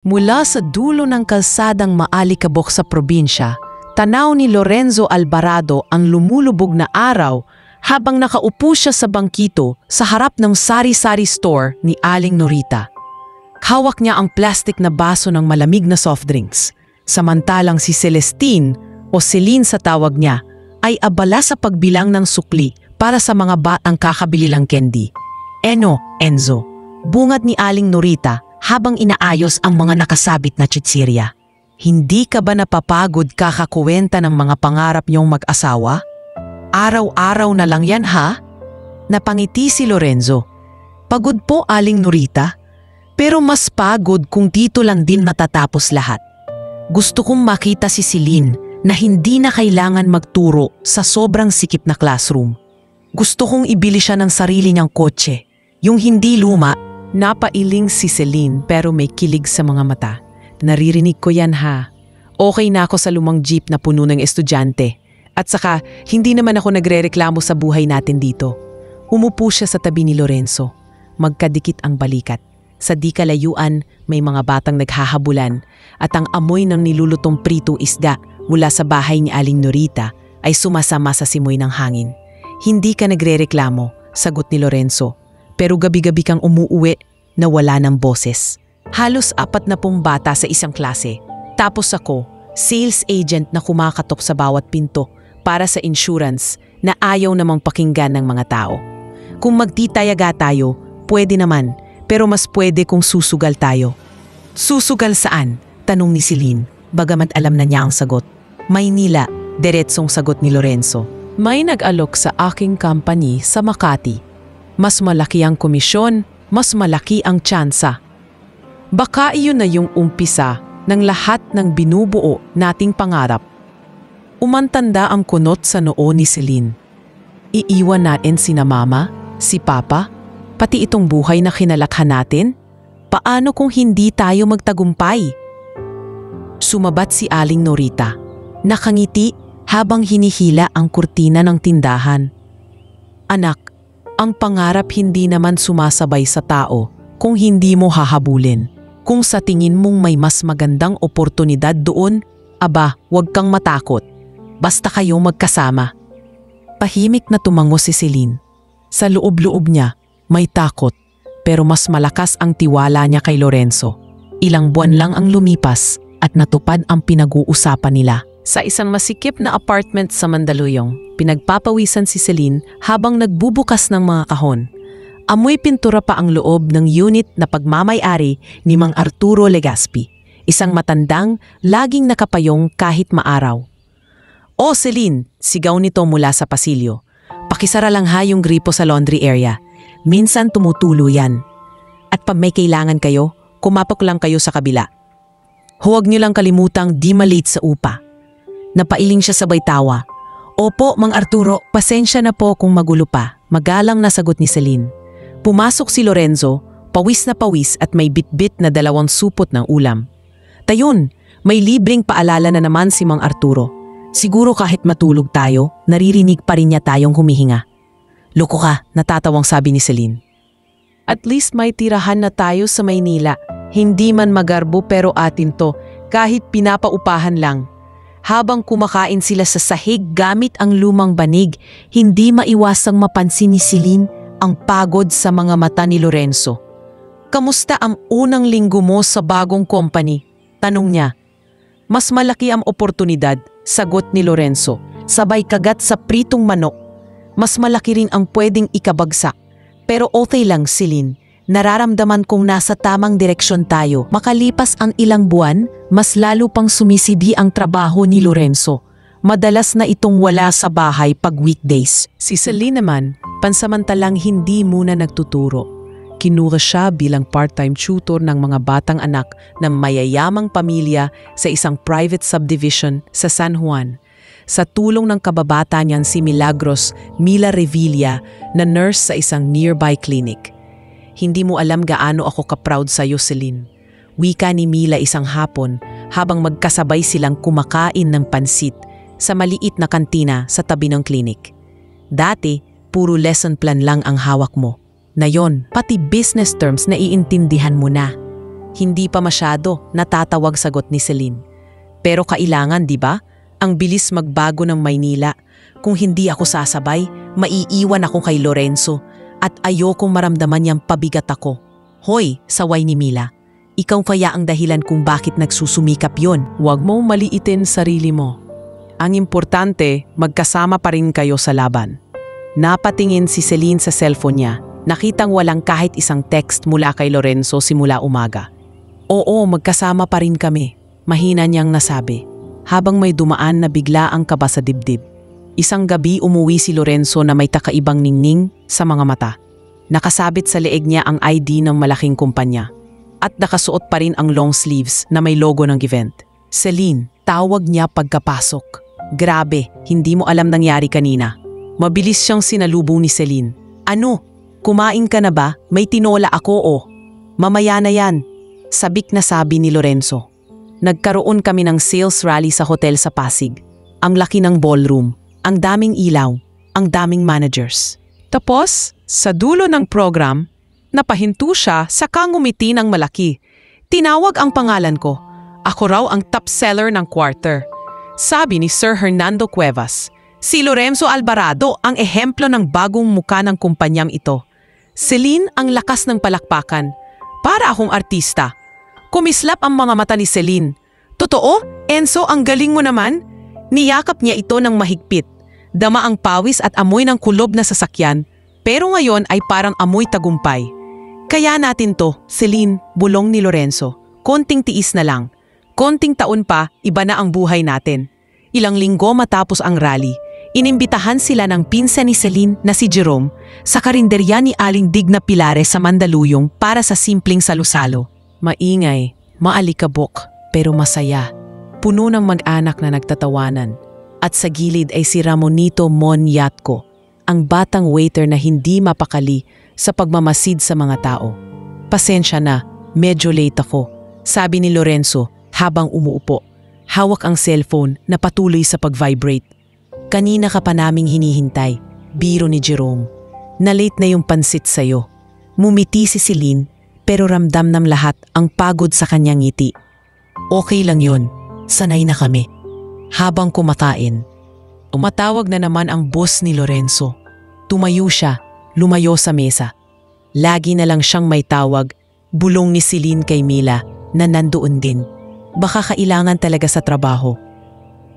Mula sa dulo ng kalsadang maalikabok sa probinsya, tanaw ni Lorenzo Alvarado ang lumulubog na araw habang nakaupo siya sa bangkito sa harap ng sari-sari store ni Aling Norita. Hawak niya ang plastic na baso ng malamig na soft drinks, samantalang si Celestine o Celine sa tawag niya ay abala sa pagbilang ng sukli para sa mga batang kakabili lang candy. Enzo, bungad ni Aling Norita habang inaayos ang mga nakasabit na chichirya. Hindi ka ba napapagod kakakuwenta ng mga pangarap niyong mag-asawa? Araw-araw na lang yan ha? Napangiti si Lorenzo. Pagod po, Aling Norita. Pero mas pagod kung dito lang din matatapos lahat. Gusto kong makita si Celine na hindi na kailangan magturo sa sobrang sikip na classroom. Gusto kong ibili siya ng sarili niyang kotse, yung hindi luma. Napailing si Celine pero may kilig sa mga mata. Naririnig ko yan ha. Okay na ako sa lumang jeep na puno ng estudyante. At saka, hindi naman ako nagrereklamo sa buhay natin dito. Umupo siya sa tabi ni Lorenzo. Magkadikit ang balikat. Sa di kalayuan, may mga batang naghahabulan at ang amoy ng nilulutong prito isda mula sa bahay ni Aling Norita ay sumasama sa simoy ng hangin. Hindi ka nagrereklamo, sagot ni Lorenzo. Pero gabi-gabi kang umuuwi na wala ng boses. Halos 40 bata sa isang klase. Tapos ako, sales agent na kumakatok sa bawat pinto para sa insurance na ayaw namang pakinggan ng mga tao. Kung magtitayaga tayo, pwede naman, pero mas pwede kung susugal tayo. Susugal saan? Tanong ni Celine, bagamat alam na niya ang sagot. Maynila, diretsong sagot ni Lorenzo. May nag-alok sa aking company sa Makati. Mas malaki ang komisyon, mas malaki ang tsansa. Baka iyon na yung umpisa ng lahat ng binubuo nating pangarap. Umantanda ang kunot sa noo ni Celine. Iiwan natin sina Mama, si Papa, pati itong buhay na kinalakhan natin? Paano kung hindi tayo magtagumpay? Sumabat si Aling Norita. Nakangiti habang hinihila ang kurtina ng tindahan. Anak, ang pangarap hindi naman sumasabay sa tao kung hindi mo hahabulin. Kung sa tingin mong may mas magandang oportunidad doon, aba, huwag kang matakot. Basta kayo magkasama. Tahimik na tumango si Celine. Sa loob-loob niya, may takot, pero mas malakas ang tiwala niya kay Lorenzo. Ilang buwan lang ang lumipas at natupad ang pinag-uusapan nila. Sa isang masikip na apartment sa Mandaluyong, pinagpapawisan si Celine habang nagbubukas ng mga kahon. Amoy pintura pa ang loob ng unit na pagmamay-ari ni Mang Arturo Legaspi, isang matandang, laging nakapayong kahit maaraw. "O Celine," sigaw nito mula sa pasilyo. "Pakisara lang ha yung gripo sa laundry area. Minsan tumutulo yan. At pag may kailangan kayo, kumapok lang kayo sa kabila. Huwag niyo lang kalimutang di malate sa upa." Napailing siya sabay tawa. "Opo, Mang Arturo, pasensya na po kung magulo pa," magalang na sagot ni Celine. Pumasok si Lorenzo, pawis na pawis at may bitbit na 2 supot ng ulam. "Tayon, may libreng paalala na naman si Mang Arturo. Siguro kahit matulog tayo, naririnig pa rin niya tayong humihinga." "Loko ka," natatawang sabi ni Celine. "At least may tirahan na tayo sa Maynila. Hindi man magarbo pero atin to, kahit pinapaupahan lang." Habang kumakain sila sa sahig gamit ang lumang banig, hindi maiwasang mapansin ni Celine ang pagod sa mga mata ni Lorenzo. "Kamusta ang unang linggo mo sa bagong company?" tanong niya. "Mas malaki ang oportunidad," sagot ni Lorenzo, sabay kagat sa pritong manok. "Mas malaki rin ang pwedeng ikabagsak. Pero okay lang, Celine. Nararamdaman kong nasa tamang direksyon tayo." Makalipas ang ilang buwan, mas lalo pang sumisidi ang trabaho ni Lorenzo. Madalas na itong wala sa bahay pag weekdays. Si Celine naman, pansamantalang hindi muna nagtuturo. Kinuha siya bilang part-time tutor ng mga batang anak ng mayayamang pamilya sa isang private subdivision sa San Juan. Sa tulong ng kababata niyang si Milagros Mila Revilla na nurse sa isang nearby clinic. "Hindi mo alam gaano ako ka-proud sa'yo, Celine." Wika ni Mila isang hapon habang magkasabay silang kumakain ng pansit sa maliit na kantina sa tabi ng klinik. "Dati, puro lesson plan lang ang hawak mo. Ngayon, pati business terms na iintindihan mo na." Hindi pa masyado, natatawag sagot ni Celine. Pero kailangan, di ba? Ang bilis magbago ng Maynila. Kung hindi ako sasabay, maiiwan ako kay Lorenzo at ayokong maramdaman niyang pabigat ako. Hoy, saway ni Mila. Ikaw kaya ang dahilan kung bakit nagsusumikap yon. Huwag mo maliitin sarili mo. Ang importante, magkasama pa rin kayo sa laban. Napatingin si Celine sa cellphone niya. Nakitang walang kahit isang text mula kay Lorenzo simula umaga. Oo, magkasama pa rin kami. Mahina niyang nasabi. Habang may dumaan na bigla ang kaba sa dibdib. Isang gabi umuwi si Lorenzo na may kakaibang ningning sa mga mata. Nakasabit sa leeg niya ang ID ng malaking kumpanya. At nakasuot pa rin ang long sleeves na may logo ng event. Celine, tawag niya pagkapasok. Grabe, hindi mo alam nangyari kanina. Mabilis siyang sinalubong ni Celine. Ano? Kumain ka na ba? May tinola ako oh. Mamaya na yan. Sabik na sabi ni Lorenzo. Nagkaroon kami ng sales rally sa hotel sa Pasig. Ang laki ng ballroom, ang daming ilaw, ang daming managers. Tapos, sa dulo ng program, napahinto siya saka ngumiti ng malaki. Tinawag ang pangalan ko. Ako raw ang top seller ng quarter. Sabi ni Sir Hernando Cuevas, si Lorenzo Alvarado ang ehemplo ng bagong muka ng kumpanyang ito. Celine ang lakas ng palakpakan. Para akong artista. Kumislap ang mga mata ni Celine. Totoo? Enzo, ang galing mo naman? Niyakap niya ito ng mahigpit. Dama ang pawis at amoy ng kulob na sasakyan. Pero ngayon ay parang amoy tagumpay. Kaya natin to, Celine, bulong ni Lorenzo. Konting tiis na lang. Konting taon pa, iba na ang buhay natin. Ilang linggo matapos ang rally, inimbitahan sila ng pinsan ni Celine na si Jerome sa karinderya ni Aling Digna Pilares sa Mandaluyong para sa simpleng salusalo. Maingay, maalikabok, pero masaya. Puno ng mag-anak na nagtatawanan. At sa gilid ay si Ramonito Monyatco, ang batang waiter na hindi mapakali sa pagmamasid sa mga tao. Pasensya na, medyo late ako, sabi ni Lorenzo habang umuupo. Hawak ang cellphone na patuloy sa pag-vibrate. Kanina ka pa naming hinihintay, biro ni Jerome. Na-late na yung pansit sa'yo. Mumiti si Celine pero ramdam ng lahat ang pagod sa kanyang ngiti. Okay lang yun, sanay na kami. Habang kumakain, umatawag na naman ang boss ni Lorenzo. Tumayo siya, lumayo sa mesa. Lagi na lang siyang may tawag, bulong ni Celine kay Mila na nandoon din. Baka kailangan talaga sa trabaho.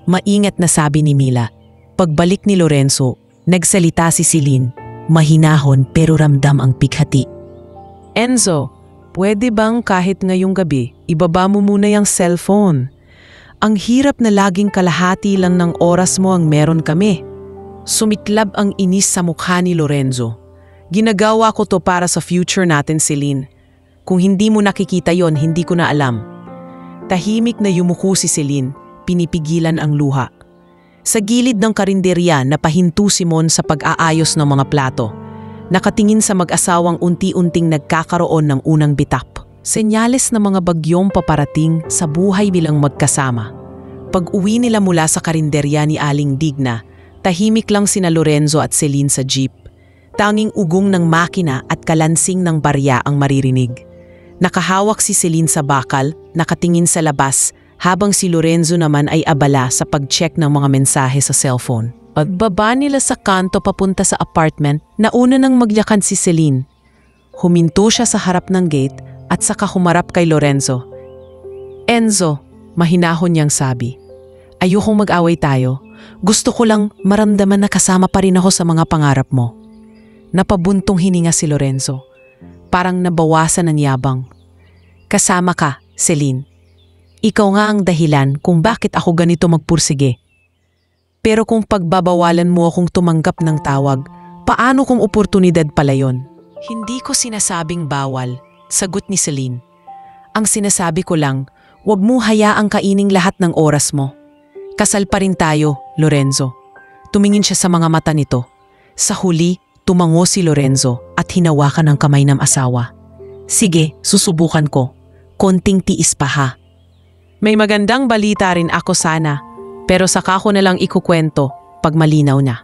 Maingat na sabi ni Mila. Pagbalik ni Lorenzo, nagsalita si Celine, mahinahon pero ramdam ang pighati. Enzo, pwede bang kahit ngayong gabi, ibaba mo muna yung cellphone? Ang hirap na laging kalahati lang ng oras mo ang meron kami. Sumiklab ang inis sa mukha ni Lorenzo. Ginagawa ko to para sa future natin, Celine. Kung hindi mo nakikita yon, hindi ko na alam. Tahimik na yumuko si Celine, pinipigilan ang luha. Sa gilid ng karinderya napahinto si Mon sa pag-aayos ng mga plato. Nakatingin sa mag-asawang unti-unting nagkakaroon ng unang bitap. Senyales na mga bagyong paparating sa buhay nilang magkasama. Pag-uwi nila mula sa karinderya ni Aling Digna, tahimik lang sina Lorenzo at Celine sa jeep. Tanging ugong ng makina at kalansing ng barya ang maririnig. Nakahawak si Celine sa bakal, nakatingin sa labas, habang si Lorenzo naman ay abala sa pag-check ng mga mensahe sa cellphone. Pagbaba nila sa kanto papunta sa apartment, nauna nang magyakan si Celine. Huminto siya sa harap ng gate at saka humarap kay Lorenzo. Enzo, mahinahon niyang sabi. Ayokong mag-away tayo. Gusto ko lang maramdaman na kasama pa rin ako sa mga pangarap mo. Napabuntong hininga si Lorenzo. Parang nabawasan ng yabang. Kasama ka, Celine. Ikaw nga ang dahilan kung bakit ako ganito magpursige. Pero kung pagbabawalan mo akong tumanggap ng tawag, paano kung oportunidad pala yon? Hindi ko sinasabing bawal, sagot ni Celine. Ang sinasabi ko lang, huwag mo hayaang kaining lahat ng oras mo. Kasal pa rin tayo, Lorenzo. Tumingin siya sa mga mata nito. Sa huli, tumango si Lorenzo at hinawakan ang kamay ng asawa. Sige, susubukan ko. Konting tiis pa ha. May magandang balita rin ako sana, pero saka ko na lang ikukwento pag malinaw na.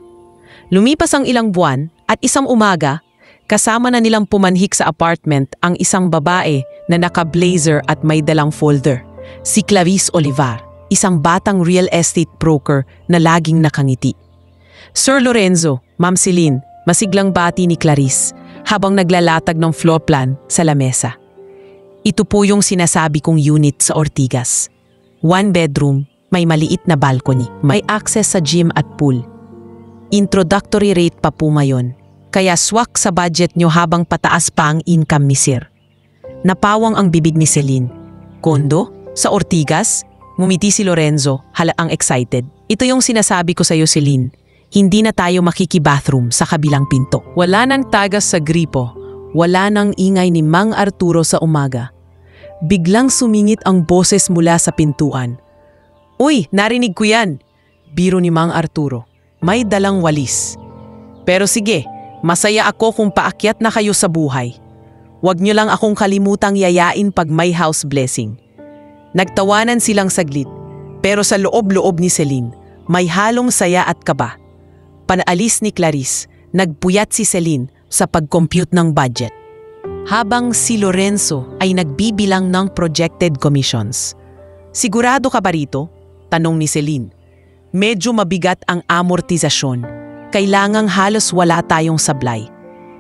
Lumipas ang ilang buwan at isang umaga, Kasama na nilang pumanhik sa apartment ang isang babae na naka-blazer at may dalang folder. Si Clarice Olivar, isang batang real estate broker na laging nakangiti. Sir Lorenzo, Ma'am Celine, masiglang bati ni Clarice habang naglalatag ng floor plan sa lamesa. Ito po yung sinasabi kong unit sa Ortigas. 1 bedroom, may maliit na balcony, may access sa gym at pool. Introductory rate pa po ngayon. Kaya swak sa budget nyo habang pataas pa ang income ni Sir. Napawang ang bibig ni Celine. Kondo? Sa Ortigas? Ngumiti si Lorenzo, halaang excited. Ito yung sinasabi ko sa'yo, Celine. Hindi na tayo makikibathroom sa kabilang pinto. Wala nang tagas sa gripo. Wala nang ingay ni Mang Arturo sa umaga. Biglang sumingit ang boses mula sa pintuan. Uy, narinig ko yan! Biro ni Mang Arturo. May dalang walis. Pero sige, masaya ako kung paakyat na kayo sa buhay. Huwag niyo lang akong kalimutang yayain pag may house blessing. Nagtawanan silang saglit, pero sa loob-loob ni Celine, may halong saya at kaba. Panaalis ni Clarice, nagpuyat si Celine sa pag-compute ng budget. Habang si Lorenzo ay nagbibilang ng projected commissions. Sigurado ka ba rito? Tanong ni Celine. Medyo mabigat ang amortisasyon. Kailangang halos wala tayong sablay.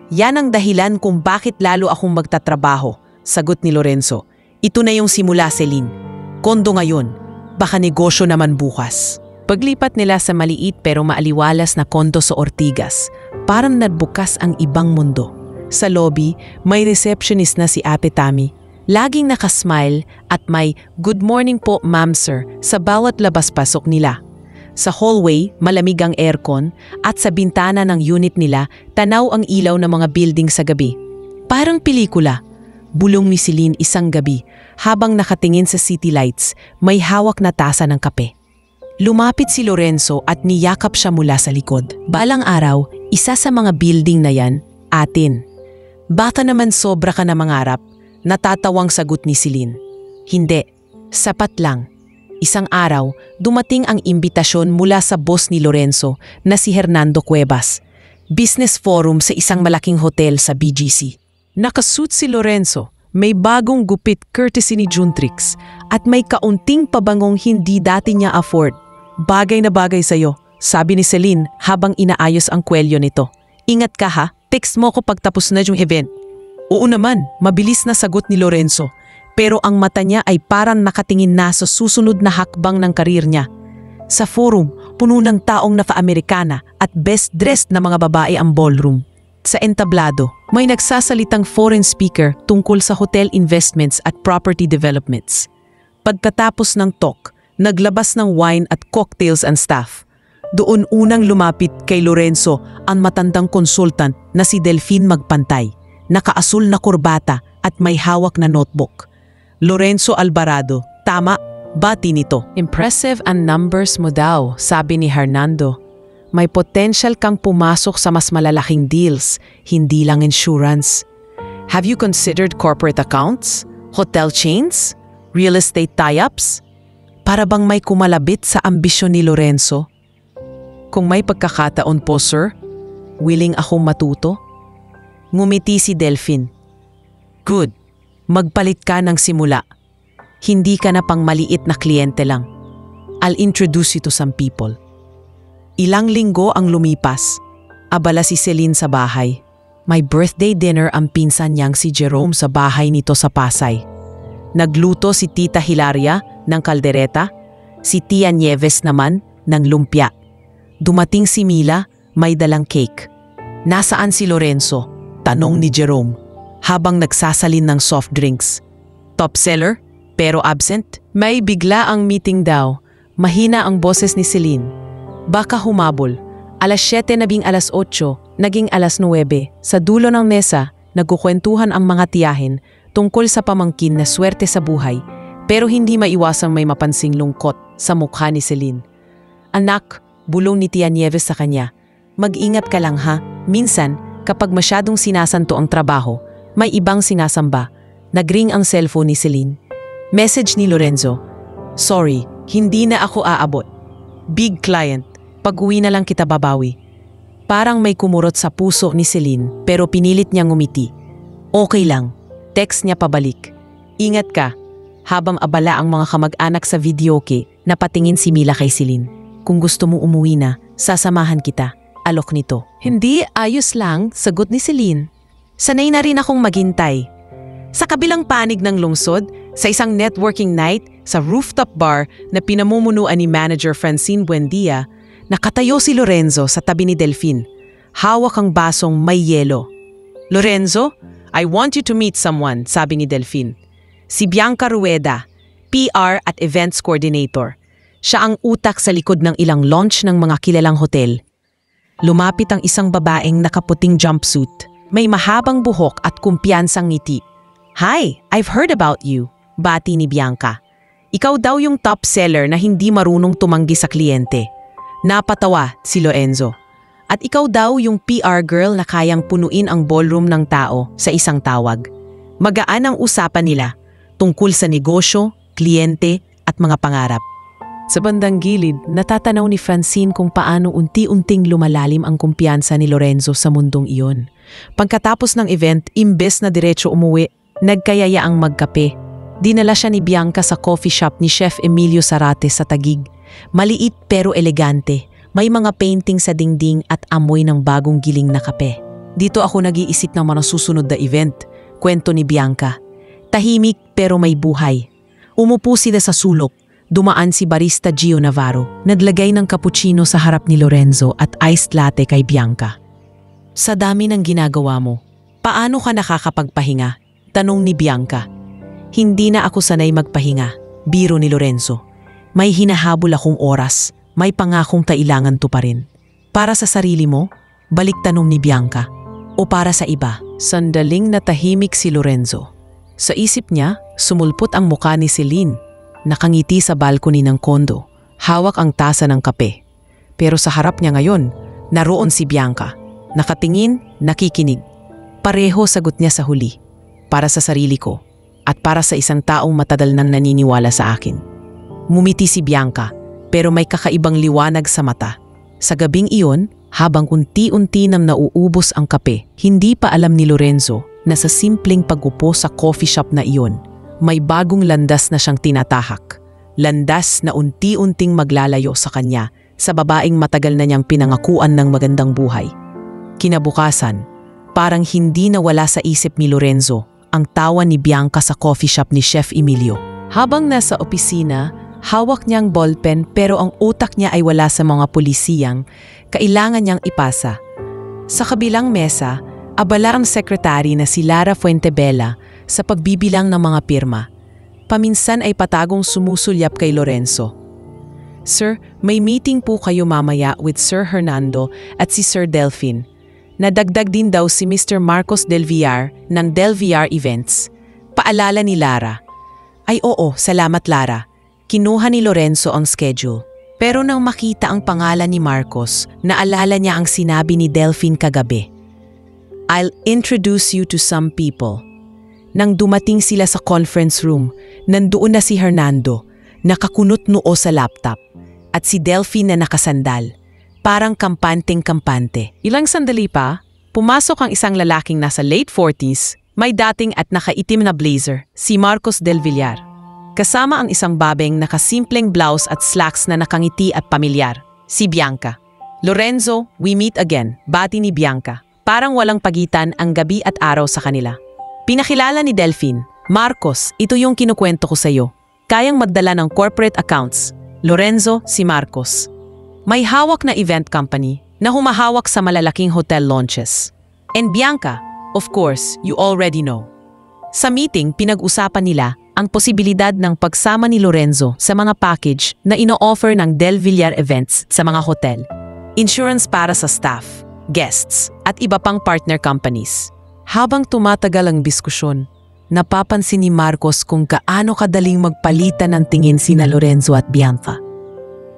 Yan ang dahilan kung bakit lalo akong magtatrabaho, sagot ni Lorenzo. Ito na yung simula, Celine. Kondo ngayon, baka negosyo naman bukas. Paglipat nila sa maliit pero maaliwalas na kondo sa Ortigas, parang nagbukas ang ibang mundo. Sa lobby, may receptionist na si Ate Tami. Laging nakasmile at may "Good morning po, ma'am sir" sa bawat labas-pasok nila. Sa hallway, malamig ang aircon at sa bintana ng unit nila, tanaw ang ilaw ng mga building sa gabi. Parang pelikula. Bulong ni Celine isang gabi habang nakatingin sa city lights, may hawak na tasa ng kape. Lumapit si Lorenzo at niyakap siya mula sa likod. Balang araw, isa sa mga building na yan, atin. Baka naman sobra ka na mangarap, natatawang sagot ni Celine. Hindi, sapat lang. Isang araw, dumating ang imbitasyon mula sa boss ni Lorenzo na si Hernando Cuevas. Business forum sa isang malaking hotel sa BGC. Nakasuit si Lorenzo, may bagong gupit courtesy ni Juntrix at may kaunting pabangong hindi dati niya afford. Bagay na bagay sa'yo, sabi ni Celine habang inaayos ang kwelyo nito. Ingat ka ha, text mo ko pagtapos na yung event. Oo naman, mabilis na sagot ni Lorenzo. Pero ang mata niya ay parang nakatingin na sa susunod na hakbang ng karir niya. Sa forum, puno ng taong naka-Amerikana at best-dressed na mga babae ang ballroom. Sa entablado, may nagsasalitang foreign speaker tungkol sa hotel investments at property developments. Pagkatapos ng talk, naglabas ng wine at cocktails ang staff. Doon unang lumapit kay Lorenzo ang matandang consultant na si Delphine Magpantay, nakaasul na kurbata at may hawak na notebook. Lorenzo Alvarado, tama, bati nito. Impressive ang numbers mo daw, sabi ni Hernando. May potential kang pumasok sa mas malalaking deals, hindi lang insurance. Have you considered corporate accounts? Hotel chains? Real estate tie-ups? Para bang may kumalabit sa ambisyon ni Lorenzo? Kung may pagkakataon po, sir, willing akong matuto? Ngumiti si Delphine. Good. Magpalit ka ng simula. Hindi ka na pang maliit na kliyente lang. I'll introduce you to some people. Ilang linggo ang lumipas. Abala si Celine sa bahay. May birthday dinner ang pinsan niyang si Jerome sa bahay nito sa Pasay. Nagluto si Tita Hilaria ng kaldereta, si Tia Nieves naman ng lumpia. Dumating si Mila, may dalang cake. Nasaan si Lorenzo? Tanong ni Jerome habang nagsasalin ng soft drinks. Top seller, pero absent? May bigla ang meeting daw. Mahina ang boses ni Celine. Baka humabol. 7:00 nabing 8:00, naging 9:00. Sa dulo ng mesa, nagkukwentuhan ang mga tiyahin tungkol sa pamangkin na swerte sa buhay, pero hindi maiwasang may mapansing lungkot sa mukha ni Celine. Anak, bulong ni Tia Nieves sa kanya. Mag-ingat ka lang ha. Minsan, kapag masyadong sinasanto ang trabaho, may ibang sinasamba. Nagring ang cellphone ni Celine. Message ni Lorenzo. Sorry, hindi na ako aabot. Big client. Pag-uwi na lang kita babawi. Parang may kumurot sa puso ni Celine pero pinilit niyang ngumiti. Okay lang. Text niya pabalik. Ingat ka. Habang abala ang mga kamag-anak sa videoke, napatingin si Mila kay Celine. Kung gusto mo umuwi na, sasamahan kita. Alok nito. Hindi, ayos lang, sagot ni Celine. Sanay na rin akong maghintay. Sa kabilang panig ng lungsod, sa isang networking night sa rooftop bar na pinamumunuan ni Manager Francine Buendia, nakatayo si Lorenzo sa tabi ni Delphine. Hawak ang basong may yelo. Lorenzo, I want you to meet someone, sabi ni Delphine. Si Bianca Rueda, PR at Events Coordinator. Siya ang utak sa likod ng ilang launch ng mga kilalang hotel. Lumapit ang isang babaeng nakaputing jumpsuit, may mahabang buhok at kumpiyansang ngiti. Hi, I've heard about you, bati ni Bianca. Ikaw daw yung top seller na hindi marunong tumanggi sa kliyente. Napatawa si Lorenzo. At ikaw daw yung PR girl na kayang punuin ang ballroom ng tao sa isang tawag. Magaan ang usapan nila tungkol sa negosyo, kliyente at mga pangarap. Sa bandang gilid, natatanaw ni Francine kung paano unti-unting lumalalim ang kumpiyansa ni Lorenzo sa mundong iyon. Pagkatapos ng event, imbes na diretso umuwi, nagkayaya ang magkape. Dinala siya ni Bianca sa coffee shop ni Chef Emilio Zarate sa Taguig. Maliit pero elegante. May mga painting sa dingding at amoy ng bagong giling na kape. Dito ako nag-iisip ng mga susunod na event, kwento ni Bianca. Tahimik pero may buhay. Umupo sila sa sulok. Dumaan si barista Gio Navarro. Naglagay ng cappuccino sa harap ni Lorenzo at iced latte kay Bianca. Sa dami ng ginagawa mo, paano ka nakakapagpahinga? Tanong ni Bianca. Hindi na ako sanay magpahinga, biro ni Lorenzo. May hinahabol akong oras, may pangakong kailangan tuparin. Para sa sarili mo? Balik tanong ni Bianca. O para sa iba? Sandaling natahimik si Lorenzo. Sa isip niya, sumulpot ang muka ni Celine. Nakangiti sa balcony ng kondo. Hawak ang tasa ng kape. Pero sa harap niya ngayon, naroon si Bianca. Nakatingin, nakikinig. Pareho sagot niya sa huli. Para sa sarili ko. At para sa isang taong matagal nang naniniwala sa akin. Ngumiti si Bianca, pero may kakaibang liwanag sa mata. Sa gabing iyon, habang unti-unti nang nauubos ang kape, hindi pa alam ni Lorenzo na sa simpleng pag-upo sa coffee shop na iyon, may bagong landas na siyang tinatahak. Landas na unti-unting maglalayo sa kanya sa babaeng matagal na niyang pinangakuan ng magandang buhay. Kinabukasan, parang hindi nawala sa isip ni Lorenzo ang tawa ni Bianca sa coffee shop ni Chef Emilio. Habang nasa opisina, hawak niyang ballpen pero ang utak niya ay wala sa mga pulisiyang kailangan niyang ipasa. Sa kabilang mesa, abala ang sekretary na si Lara Fuentebella sa pagbibilang ng mga pirma. Paminsan ay patagong sumusulyap kay Lorenzo. Sir, may meeting po kayo mamaya with Sir Hernando at si Sir Delphine. Nadagdag din daw si Mr. Marcos Del Villar ng Del Villar Events. Paalala ni Lara. Ay oo, salamat Lara. Kinuha ni Lorenzo ang schedule. Pero nang makita ang pangalan ni Marcos, naalala niya ang sinabi ni Delphine kagabi. I'll introduce you to some people. Nang dumating sila sa conference room, nandoon na si Hernando, nakakunot noo sa laptop, at si Delphine na nakasandal, parang kampanteng-kampante. Ilang sandali pa, pumasok ang isang lalaking nasa late 40s, may dating at nakaitim na blazer, si Marcos Del Villar. Kasama ang isang babeng nakasimpleng blouse at slacks na nakangiti at pamilyar, si Bianca. Lorenzo, we meet again, bati ni Bianca. Parang walang pagitan ang gabi at araw sa kanila. Pinakilala ni Delphine, Marcos, ito yung kinukwento ko sa iyo. Kayang magdala ng corporate accounts. Lorenzo, si Marcos. May hawak na event company na humahawak sa malalaking hotel launches. And Bianca, of course, you already know. Sa meeting, pinag-usapan nila ang posibilidad ng pagsama ni Lorenzo sa mga package na ino-offer ng Del Villar Events sa mga hotel. Insurance para sa staff, guests, at iba pang partner companies. Habang tumatagal ang diskusyon, napapansin ni Marcos kung gaano kadaling magpalitan ng tingin sina Lorenzo at Bianca.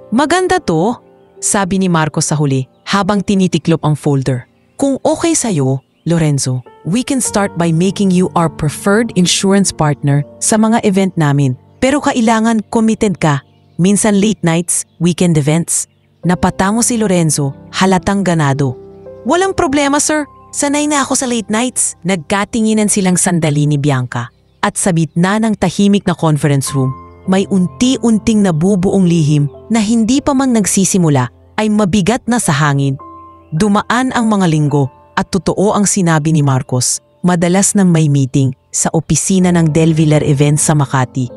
Maganda to, sabi ni Marcos sa huli habang tinitiklop ang folder. Kung okay sa'yo, Lorenzo, we can start by making you our preferred insurance partner sa mga event namin. Pero kailangan committed ka, minsan late nights, weekend events. Napatango si Lorenzo, halatang ganado. Walang problema, sir. Sanay na ako sa late nights. Nagkatinginan silang sandali ni Bianca at sa bitna ng tahimik na conference room, may unti-unting nabubuong lihim na hindi pa man nagsisimula ay mabigat na sa hangin. Dumaan ang mga linggo at totoo ang sinabi ni Marcos. Madalas nang may meeting sa opisina ng Del Villar Events sa Makati.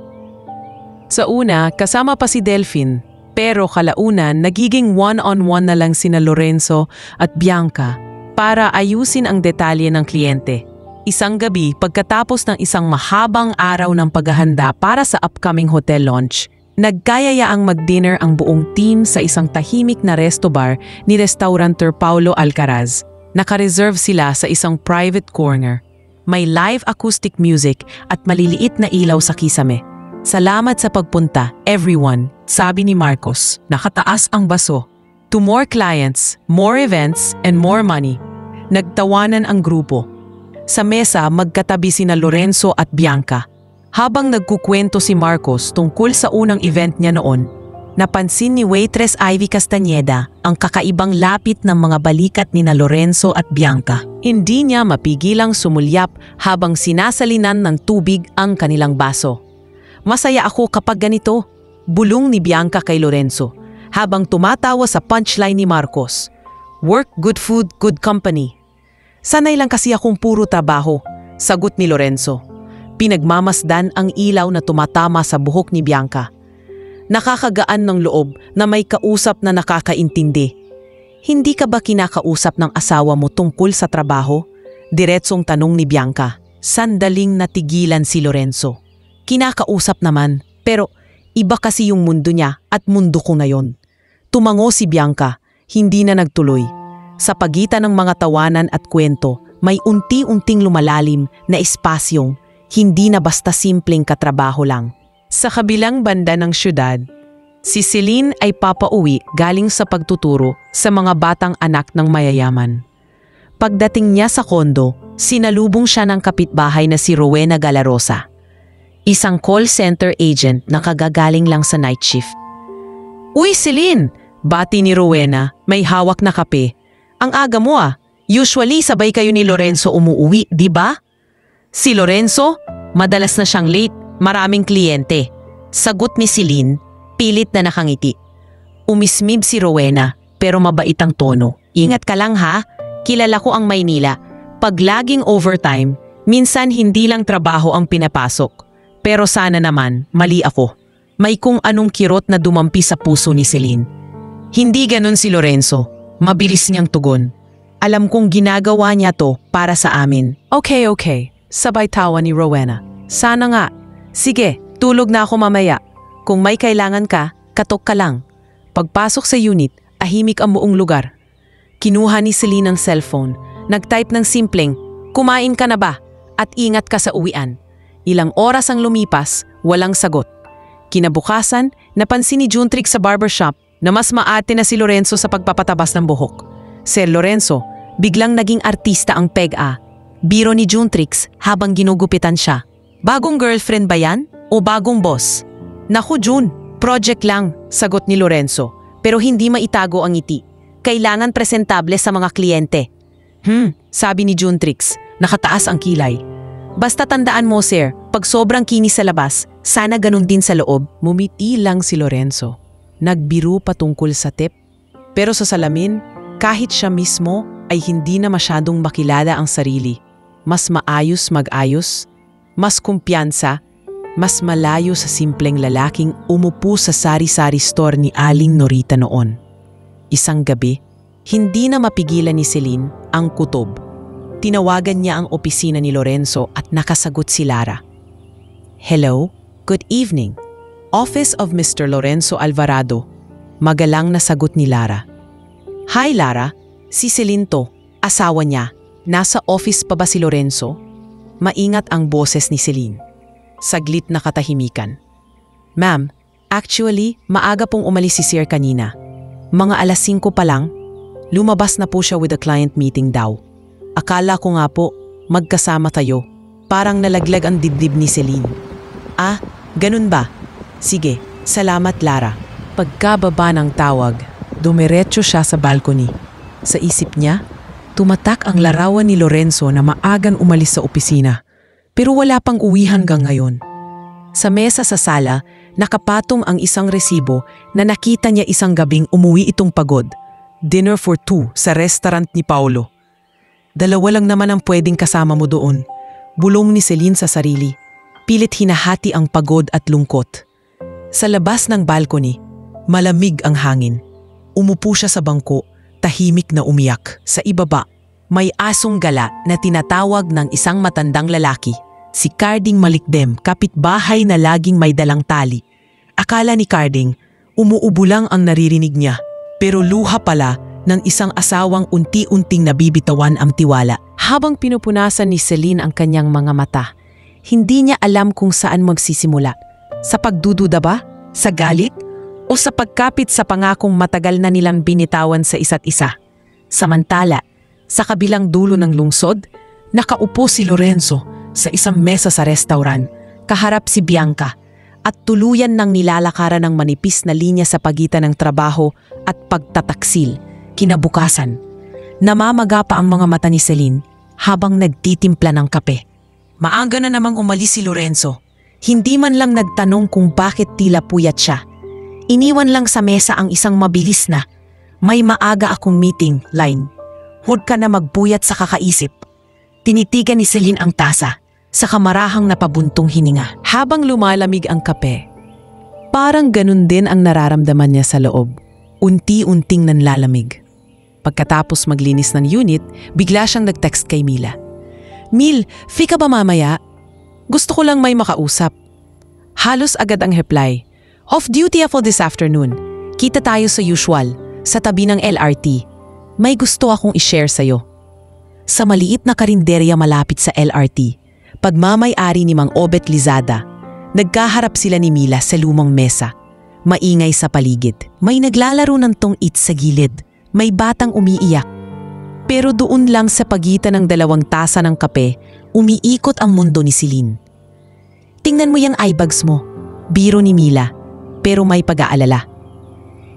Sa una, kasama pa si Delphine, pero kalaunan nagiging one-on-one na lang sina Lorenzo at Bianca para ayusin ang detalye ng kliyente. Isang gabi, pagkatapos ng isang mahabang araw ng paghahanda para sa upcoming hotel launch, nagkayayaang mag-dinner ang buong team sa isang tahimik na resto bar ni restaurateur Paulo Alcaraz. Naka-reserve sila sa isang private corner. May live acoustic music at maliliit na ilaw sa kisame. Salamat sa pagpunta, everyone, sabi ni Marcos. Nakataas ang baso. To more clients, more events, and more money. Nagtawanan ang grupo. Sa mesa, magkatabi sina Lorenzo at Bianca. Habang nagkukwento si Marcos tungkol sa unang event niya noon, napansin ni waitress Ivy Castañeda ang kakaibang lapit ng mga balikat ni Lorenzo at Bianca. Hindi niya mapigilang sumulyap habang sinasalinan ng tubig ang kanilang baso. Masaya ako kapag ganito, bulong ni Bianca kay Lorenzo habang tumatawa sa punchline ni Marcos. Work, good food, good company. Sanay lang kasi akong puro trabaho, sagot ni Lorenzo. Pinagmamasdan ang ilaw na tumatama sa buhok ni Bianca. Nakakagaan ng loob na may kausap na nakakaintindi. Hindi ka ba kinakausap ng asawa mo tungkol sa trabaho? Diretsong tanong ni Bianca. Sandaling natigilan si Lorenzo. Kinakausap naman, pero iba kasi yung mundo niya at mundo ko ngayon. Tumango si Bianca, hindi na nagtuloy. Sa pagitan ng mga tawanan at kwento, may unti-unting lumalalim na espasyong hindi na basta simpleng katrabaho lang. Sa kabilang banda ng syudad, si Celine ay papauwi galing sa pagtuturo sa mga batang anak ng mayayaman. Pagdating niya sa kondo, sinalubong siya ng kapitbahay na si Rowena Galarosa, isang call center agent na kagagaling lang sa night shift. Uy, Celine! Bati ni Rowena, may hawak na kape. Ang aga mo ah. Usually sabay kayo ni Lorenzo umuuwi, di ba? Si Lorenzo, madalas na siyang late, maraming kliyente. Sagot ni Celine, pilit na nakangiti. Umismib si Rowena, pero mabait ang tono. Ingat ka lang ha, kilala ko ang Maynila. Pag laging overtime, minsan hindi lang trabaho ang pinapasok. Pero sana naman, mali ako. May kung anong kirot na dumampi sa puso ni Celine. Hindi ganun si Lorenzo. Mabilis niyang tugon. Alam kong ginagawa niya to para sa amin. Okay. Sabay tawa ni Rowena. Sana nga. Sige, tulog na ako mamaya. Kung may kailangan ka, katok ka lang. Pagpasok sa unit, ahimik ang buong lugar. Kinuha ni Celine ang cellphone. Nag-type ng simpleng, kumain ka na ba? At ingat ka sa uwian. Ilang oras ang lumipas, walang sagot. Kinabukasan, napansin ni Juntrix sa barbershop na mas maate na si Lorenzo sa pagpapatabas ng buhok. Sir Lorenzo, biglang naging artista ang peg-a. Biro ni Juntrix habang ginugupitan siya. Bagong girlfriend ba yan? O bagong boss? Naku Jun, project lang, sagot ni Lorenzo. Pero hindi maitago ang ngiti. Kailangan presentable sa mga kliyente. Sabi ni Juntrix, nakataas ang kilay. Basta tandaan mo sir, pag sobrang kinis sa labas, sana ganun din sa loob. Mumiti lang si Lorenzo. Nagbiro patungkol sa tip. Pero sa salamin, kahit siya mismo ay hindi na masyadong makilala ang sarili. Mas maayos mag-ayos, mas kumpiyansa, mas malayo sa simpleng lalaking umupo sa sari-sari store ni Aling Norita noon. Isang gabi, hindi na mapigilan ni Celine ang kutob. Tinawagan niya ang opisina ni Lorenzo at nakasagot si Lara. Hello, good evening. Office of Mr. Lorenzo Alvarado. Magalang na sagot ni Lara. Hi Lara, si Celine to, asawa niya. Nasa office pa ba si Lorenzo? Maingat ang boses ni Celine. Saglit na katahimikan. Ma'am, actually, maaga pong umalis si Sir kanina. Mga alas 5 pa lang, lumabas na po siya with a client meeting daw. Akala ko nga po, magkasama tayo. Parang nalaglag ang dibdib ni Celine. Ah, ganun ba? Sige, salamat Lara. Pagkababa ng tawag, dumiretso siya sa balcony. Sa isip niya, Tumatak ang larawan ni Lorenzo na maagang umalis sa opisina, pero wala pang uwi hanggang ngayon. Sa mesa sa sala, nakapatong ang isang resibo na nakita niya isang gabing umuwi itong pagod. Dinner for two sa restaurant ni Paolo. Dalawa lang naman ang pwedeng kasama mo doon. Bulong ni Celine sa sarili. Pilit hinahati ang pagod at lungkot. Sa labas ng balcony, malamig ang hangin. Umupo siya sa bangko, tahimik na umiyak. Sa ibaba, may asong gala na tinatawag ng isang matandang lalaki. Si Carding Malikdem, kapitbahay na laging may dalang tali. Akala ni Carding, umuubo lang ang naririnig niya. Pero luha pala ng isang asawang unti-unting nabibitawan ang tiwala. Habang pinupunasan ni Celine ang kanyang mga mata, hindi niya alam kung saan magsisimula. Sa pagdududa ba? Sa galit? O sa pagkapit sa pangakong matagal na nilang binitawan sa isa't isa? Samantala, sa kabilang dulo ng lungsod, nakaupo si Lorenzo sa isang mesa sa restaurant, kaharap si Bianca, at tuluyan ng nilalakaran ng manipis na linya sa pagitan ng trabaho at pagtataksil. Kinabukasan, namamaga pa ang mga mata ni Celine habang nagtitimpla ng kape. Maaga na namang umalis si Lorenzo. Hindi man lang nagtanong kung bakit tila puyat siya. Iniwan lang sa mesa ang isang mabilis na, "May maaga akong meeting," line. "Huwag ka na magpuyat sa kakaisip." Tinitigan ni Celine ang tasa sa kamarahang napabuntong hininga. Habang lumalamig ang kape, parang ganun din ang nararamdaman niya sa loob. Unti-unting nanlalamig. Pagkatapos maglinis ng unit, bigla siyang nag-text kay Mila. "Mil, free ka ba mamaya? Gusto ko lang may makausap." Halos agad ang reply. "Off-duty ako this afternoon. Kita tayo sa usual, sa tabi ng LRT. May gusto akong i-share sa'yo." Sa maliit na karinderya malapit sa LRT, pagmamay-ari ni Mang Obet Lizada, nagkaharap sila ni Mila sa lumang mesa. Maingay sa paligid. May naglalaro ng tong-it sa gilid. May batang umiiyak. Pero doon lang sa pagitan ng dalawang tasa ng kape, umiikot ang mundo ni Celine. "Tingnan mo yung eyebags mo," biro ni Mila, pero may pag-aalala.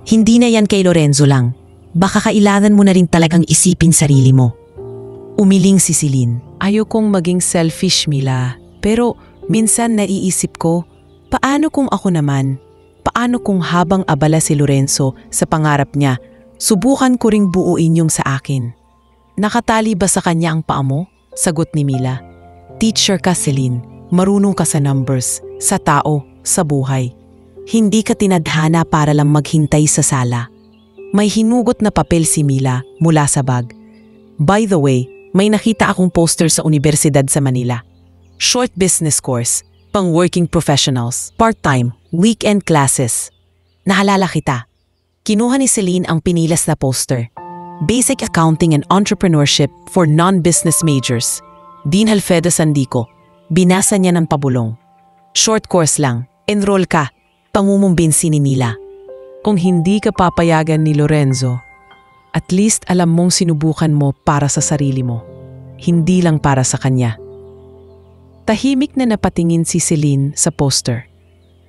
"Hindi na yan kay Lorenzo lang. Baka kailangan mo na rin talagang isipin sarili mo." Umiling si Celine. "Ayokong maging selfish, Mila. Pero minsan naiisip ko, paano kung ako naman? Paano kung habang abala si Lorenzo sa pangarap niya, subukan ko ring buuin yung sa akin?" "Nakatali ba sa kanya ang paa mo?" sagot ni Mila. "Teacher ka, Celine. Marunong ka sa numbers, sa tao, sa buhay. Hindi ka tinadhana para lang maghintay sa sala." May hinugot na papel si Mila mula sa bag. "By the way, may nakita akong poster sa Universidad sa Manila. Short business course, pang working professionals, part-time, weekend classes. Naalala kita." Kinuha ni Celine ang pinilas na poster. Basic Accounting and Entrepreneurship for Non-Business Majors. Dean Alfredo Sandico. Binasa niya ng pabulong. "Short course lang. Enroll ka." Pangumumbinsi ni Mila. "Kung hindi ka papayagan ni Lorenzo, at least alam mong sinubukan mo para sa sarili mo. Hindi lang para sa kanya." Tahimik na napatingin si Celine sa poster.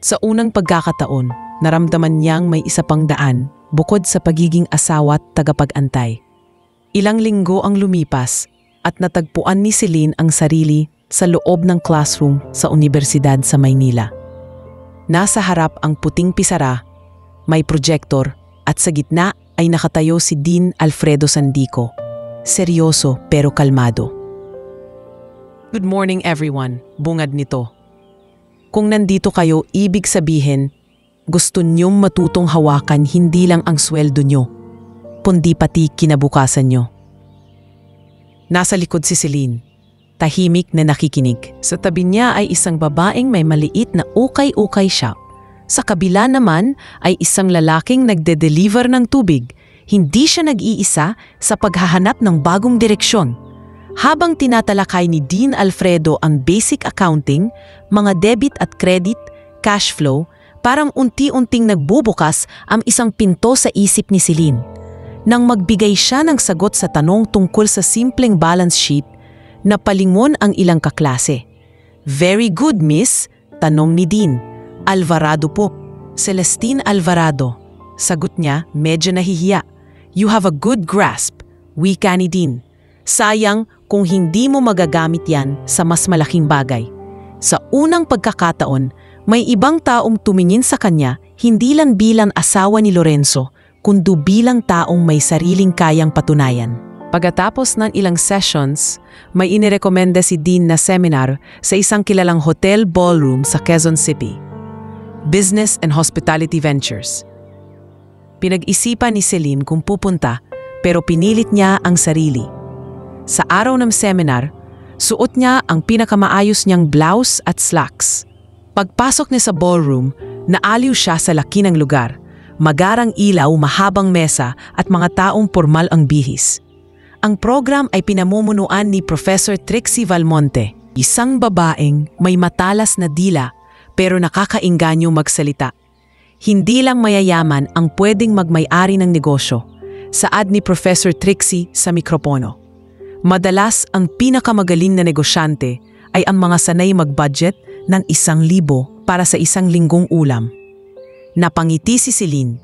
Sa unang pagkakataon, naramdaman niyang may isa pang daan bukod sa pagiging asawa at tagapag-antay. Ilang linggo ang lumipas at natagpuan ni Celine ang sarili sa loob ng classroom sa Universidad sa Maynila. Nasa harap ang puting pisara, may projector at sa gitna ay nakatayo si Dean Alfredo Sandico. Seryoso pero kalmado. "Good morning everyone," bungad nito. "Kung nandito kayo, ibig sabihin, gusto niyong matutong hawakan hindi lang ang sweldo niyo, kundi pati kinabukasan niyo." Nasa likod si Celine, tahimik na nakikinig. Sa tabi niya ay isang babaeng may maliit na ukay-ukay shop. Sa kabila naman ay isang lalaking nagde-deliver ng tubig. Hindi siya nag-iisa sa paghahanap ng bagong direksyon. Habang tinatalakay ni Dean Alfredo ang basic accounting, mga debit at credit, cash flow, parang unti-unting nagbubukas ang isang pinto sa isip ni Celine. Nang magbigay siya ng sagot sa tanong tungkol sa simpleng balance sheet, napalingon ang ilang kaklase. "Very good, miss," tanong ni Dean. "Alvarado po." "Celestine Alvarado," sagot niya medyo nahihiya. "You have a good grasp," wika ni Dean. Sayang kung hindi mo magagamit yan sa mas malaking bagay. Sa unang pagkakataon, may ibang taong tumingin sa kanya hindi lang bilang asawa ni Lorenzo, kundi bilang taong may sariling kayang patunayan. Pagkatapos ng ilang sessions, may inirekomenda si Dean na seminar sa isang kilalang hotel ballroom sa Quezon City. Business and Hospitality Ventures. Pinag-isipan ni Celine kung pupunta pero pinilit niya ang sarili. Sa araw ng seminar, suot niya ang pinakamaayos niyang blouse at slacks. Pagpasok niya sa ballroom, naaliw siya sa laki ng lugar. Magarang ilaw, mahabang mesa at mga taong pormal ang bihis. Ang program ay pinamumunuan ni Professor Trixie Valmonte, isang babaeng may matalas na dila pero nakakainganyo magsalita. Hindi lang mayayaman ang pwedeng magmay-ari ng negosyo, saad ni Professor Trixie sa mikropono. Madalas ang pinakamagaling na negosyante ay ang mga sanay mag-budget ng 1,000 para sa isang linggong ulam. Napangiti si Celine,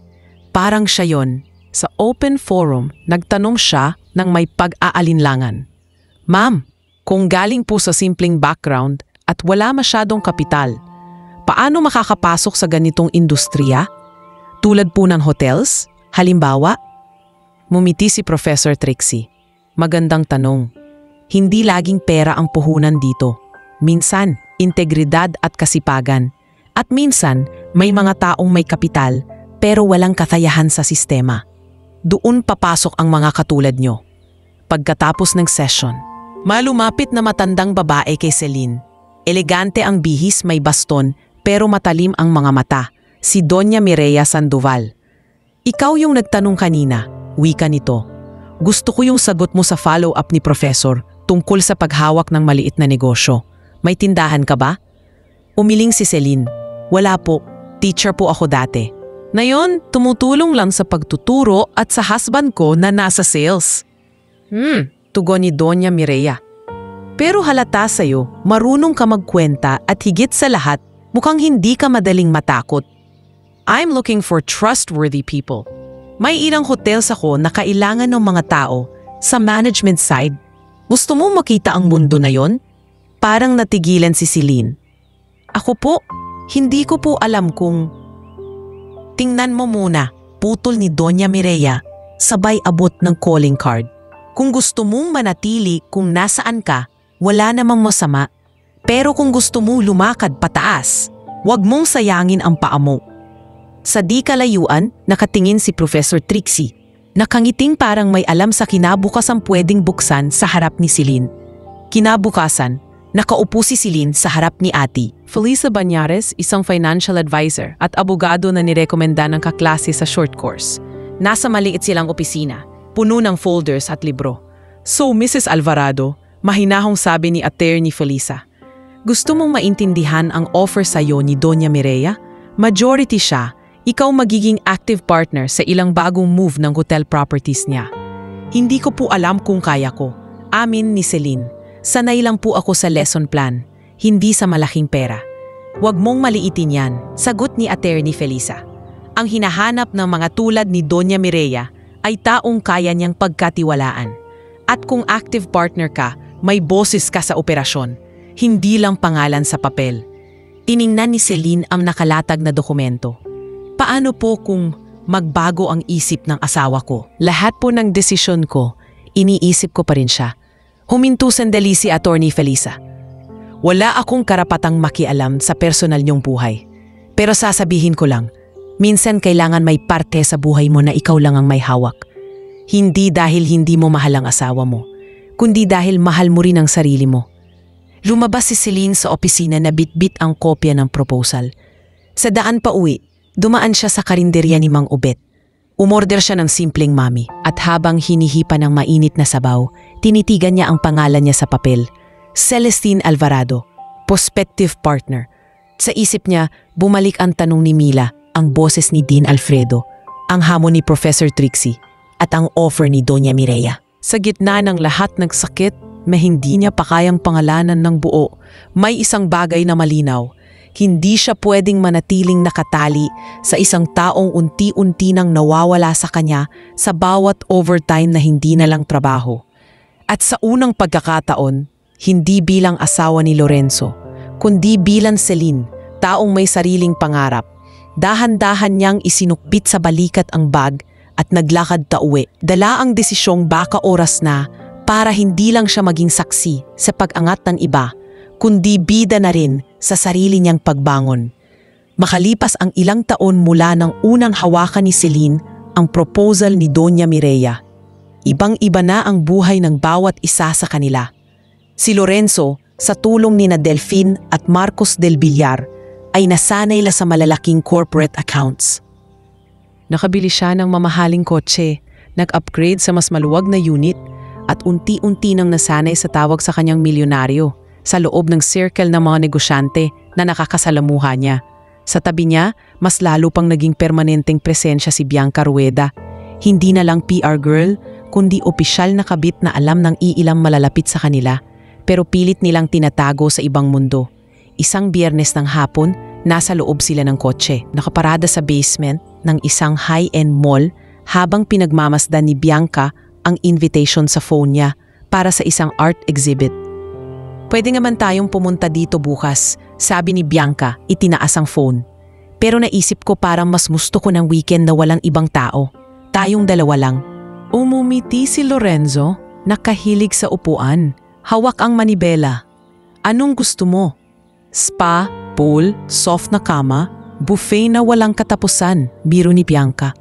parang siya yon. Sa open forum, nagtanong siya ng may pag-aalinlangan. Ma'am, kung galing po sa simpleng background at wala masyadong kapital, paano makakapasok sa ganitong industriya? Tulad po ng hotels? Halimbawa? Mumiti si Professor Trixie. Magandang tanong. Hindi laging pera ang puhunan dito. Minsan, integridad at kasipagan. At minsan, may mga taong may kapital pero walang katayahan sa sistema. Doon papasok ang mga katulad nyo. Pagkatapos ng session, malumapit na matandang babae kay Celine. Elegante ang bihis, may baston, pero matalim ang mga mata. Si Doña Mireya Sandoval. Ikaw yung nagtanong kanina, wika nito. Gusto ko yung sagot mo sa follow-up ni Professor tungkol sa paghawak ng maliit na negosyo. May tindahan ka ba? Umiling si Celine. Wala po, teacher po ako dati. Ngayon, tumutulong lang sa pagtuturo at sa husband ko na nasa sales. Tugon ni Doña Mireya. Pero halata sa'yo, marunong ka magkwenta at higit sa lahat, mukhang hindi ka madaling matakot. I'm looking for trustworthy people. May ilang hotels ako na kailangan ng mga tao sa management side. Gusto mo makita ang mundo na yon? Parang natigilan si Celine. Ako po, hindi ko po alam kung... Tingnan mo muna, putol ni Doña Mireya, sabay abot ng calling card. Kung gusto mong manatili kung nasaan ka, wala namang masama. Pero kung gusto mo lumakad pataas, huwag mong sayangin ang paa mo. Sa di kalayuan, nakatingin si Professor Trixie. Nakangiting parang may alam sa kinabukasang pwedeng buksan sa harap ni Celine. Kinabukasan, nakaupo si Celine sa harap ni Ate Felisa Banyares, isang financial advisor at abogado na nirekomenda ng kaklase sa short course. Nasa maliit silang opisina, puno ng folders at libro. So, Mrs. Alvarado, mahinahong sabi ni Attorney Felisa, gusto mong maintindihan ang offer sa'yo ni Doña Mireya? Majority siya, ikaw magiging active partner sa ilang bagong move ng hotel properties niya. Hindi ko po alam kung kaya ko. Amin ni Celine. Sanay lang po ako sa lesson plan, hindi sa malaking pera. Huwag mong maliitin yan, sagot ni Attorney Felisa. Ang hinahanap ng mga tulad ni Doña Mireya ay taong kaya niyang pagkatiwalaan. At kung active partner ka, may boses ka sa operasyon, hindi lang pangalan sa papel. Tiningnan ni Celine ang nakalatag na dokumento. Paano po kung magbago ang isip ng asawa ko? Lahat po ng desisyon ko, iniisip ko pa rin siya. Huminto sandali si Attorney Felisa. Wala akong karapatang makialam sa personal niyong buhay. Pero sasabihin ko lang, minsan kailangan may parte sa buhay mo na ikaw lang ang may hawak. Hindi dahil hindi mo mahal ang asawa mo, kundi dahil mahal mo rin ang sarili mo. Lumabas si Celine sa opisina na bitbit ang kopya ng proposal. Sa daan pa uwi, dumaan siya sa karinderya ni Mang Obet. Umorder siya ng simpleng mami at habang hinihipa ng mainit na sabaw, tinitigan niya ang pangalan niya sa papel. Celestine Alvarado, prospective partner. Sa isip niya, bumalik ang tanong ni Mila, ang boses ni Dean Alfredo, ang hamon ni Professor Trixie, at ang offer ni Doña Mireya. Sa gitna ng lahat ng sakit, na hindi niya pa kayang pangalanan ng buo, may isang bagay na malinaw. Hindi siya pwedeng manatiling nakatali sa isang taong unti-unti nang nawawala sa kanya sa bawat overtime na hindi na lang trabaho. At sa unang pagkakataon, hindi bilang asawa ni Lorenzo, kundi bilang Celine, taong may sariling pangarap. Dahan-dahan niyang isinukbit sa balikat ang bag at naglakad pauwi. Dala ang desisyong baka oras na para hindi lang siya maging saksi sa pag-angat ng iba, kundi bida na rin sa sarili niyang pagbangon. Makalipas ang ilang taon mula ng unang hawakan ni Celine ang proposal ni Doña Mireya, ibang-iba na ang buhay ng bawat isa sa kanila. Si Lorenzo, sa tulong ni Delphine at Marcos del Villar, ay nasanay la sa malalaking corporate accounts. Nakabili siya ng mamahaling kotse, nag-upgrade sa mas maluwag na unit, at unti-unti nang nasanay sa tawag sa kanyang milyonaryo sa loob ng circle ng mga negosyante na nakakasalamuha niya. Sa tabi niya, mas lalo pang naging permanenteng presensya si Bianca Rueda. Hindi na lang PR girl, kundi opisyal na kabit na alam ng iilang malalapit sa kanila, pero pilit nilang tinatago sa ibang mundo. Isang Biyernes ng hapon, nasa loob sila ng kotse, nakaparada sa basement ng isang high-end mall habang pinagmamasdan ni Bianca ang invitation sa phone niya para sa isang art exhibit. "Pwede naman tayong pumunta dito bukas," sabi ni Bianca, itinaas ang phone. "Pero naisip ko parang mas gusto ko ng weekend na walang ibang tao. Tayong dalawa lang." Umumiti si Lorenzo, nakahilig sa upuan. Hawak ang manibela. "Anong gusto mo? Spa, pool, soft na kama, buffet na walang katapusan," biro ni Bianca.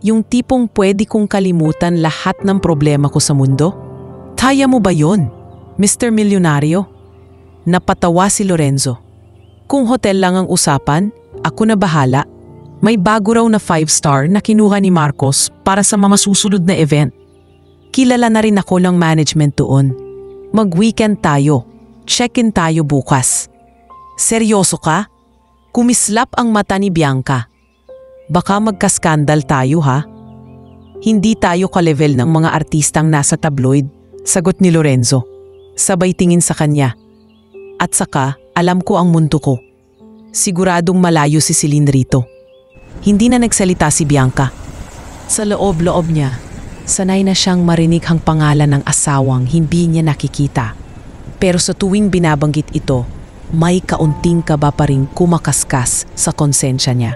"Yung tipong pwede kong kalimutan lahat ng problema ko sa mundo? Kaya mo ba yon, Mr. Milyonaryo?" Napatawa si Lorenzo. "Kung hotel lang ang usapan, ako na bahala. May bago raw na 5-star na kinuha ni Marcos para sa mga susunod na event. Kilala na rin ako ng management doon. Mag-weekend tayo. Check-in tayo bukas." "Seryoso ka?" Kumislap ang mata ni Bianca. "Baka magkaskandal tayo ha?" "Hindi tayo ka-level ng mga artistang nasa tabloid," sagot ni Lorenzo. Sabay tingin sa kanya. "At saka, alam ko ang mundo ko. Siguradong malayo si Celine rito." Hindi na nagsalita si Bianca. Sa loob-loob niya, sanay na siyang marinig ang pangalan ng asawang hindi niya nakikita. Pero sa tuwing binabanggit ito, may kaunting kaba pa ring kumakaskas sa konsensya niya.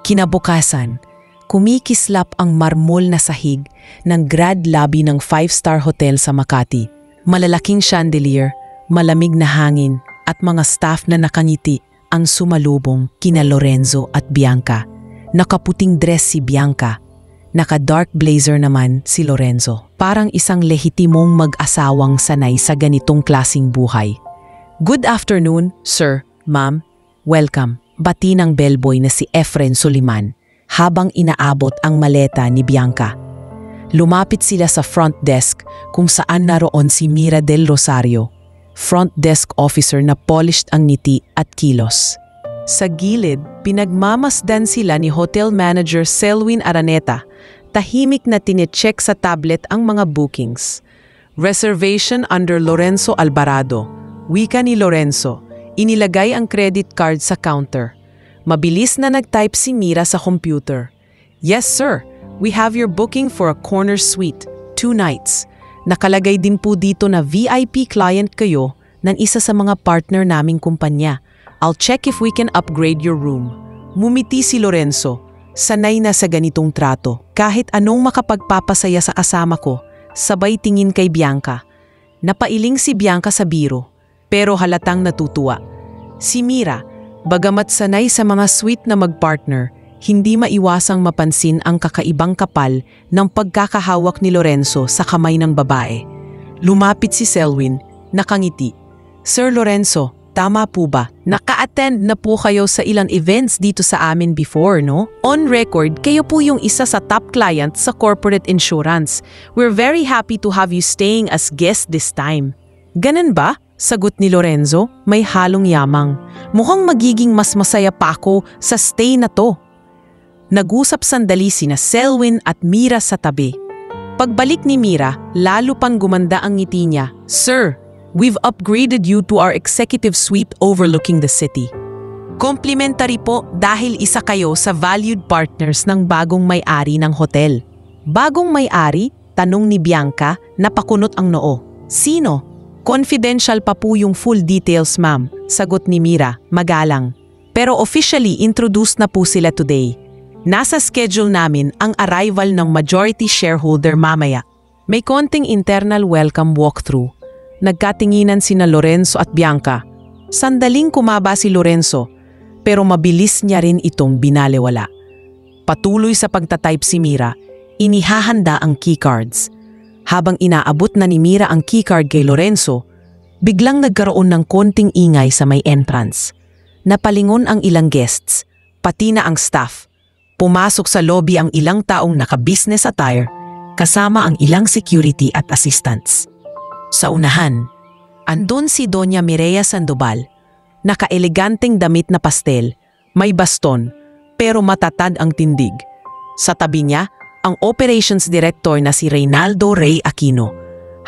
Kinabukasan, kumikislap ang marmol na sahig ng grad lobby ng 5-star hotel sa Makati. Malalaking chandelier, malamig na hangin at mga staff na nakangiti ang sumalubong kina Lorenzo at Bianca. Nakaputing dress si Bianca, naka-dark blazer naman si Lorenzo. Parang isang lehitimong mag-asawang sanay sa ganitong klasing buhay. "Good afternoon, sir, ma'am. Welcome," bati ng bellboy na si Efren Soliman habang inaabot ang maleta ni Bianca. Lumapit sila sa front desk kung saan naroon si Mira del Rosario, front desk officer na polished ang ngiti at kilos. Sa gilid, pinagmamasdan sila ni hotel manager Selwyn Araneta, tahimik na tine-check sa tablet ang mga bookings. "Reservation under Lorenzo Alvarado," wika ni Lorenzo. Inilagay ang credit card sa counter. Mabilis na nag-type si Mira sa computer. "Yes sir, we have your booking for a corner suite, 2 nights. Nakalagay din po dito na VIP client kayo ng isa sa mga partner naming kumpanya. I'll check if we can upgrade your room." Mumiti si Lorenzo. Sanay na sa ganitong trato. Kahit anong makapagpapasaya sa kasama ko, sabay tingin kay Bianca. Napailing si Bianca sa biro, pero halatang natutuwa. Si Mira, bagamat sanay sa mga sweet na magpartner, hindi maiwasang mapansin ang kakaibang kapal ng pagkakahawak ni Lorenzo sa kamay ng babae. Lumapit si Selwyn, nakangiti. "Sir Lorenzo, tama po ba? Naka-attend na po kayo sa ilang events dito sa amin before, no? On record, kayo po yung isa sa top client sa corporate insurance. We're very happy to have you staying as guest this time." "Ganun ba?" sagot ni Lorenzo, may halong yamang. "Mukhang magiging mas masaya pa ako sa stay na to." Nag-usap sandali sina Selwyn at Mira sa tabi. Pagbalik ni Mira, lalo pang gumanda ang ngiti niya. "Sir, we've upgraded you to our executive suite overlooking the city. Complimentary po dahil isa kayo sa valued partners ng bagong may-ari ng hotel." "Bagong may-ari?" tanong ni Bianca, napakunot ang noo. Sino? Confidential pa po yung full details, ma'am, sagot ni Mira, magalang. Pero officially introduced na po sila today. Nasa schedule namin ang arrival ng majority shareholder mamaya. May konting internal welcome walkthrough. Nagkatinginan sina Lorenzo at Bianca. Sandaling kumaba si Lorenzo, pero mabilis niya rin itong binalewala. Patuloy sa pagtatype si Mira, inihahanda ang keycards. Habang inaabot na ni Mira ang keycard kay Lorenzo, biglang nagkaroon ng konting ingay sa may entrance. Napalingon ang ilang guests, pati na ang staff. Pumasok sa lobby ang ilang taong naka-business attire, kasama ang ilang security at assistants. Sa unahan, andun si Doña Mireya Sandoval, naka-eleganteng damit na pastel, may baston, pero matatag ang tindig. Sa tabi niya, ang operations director na si Reynaldo Ray Aquino.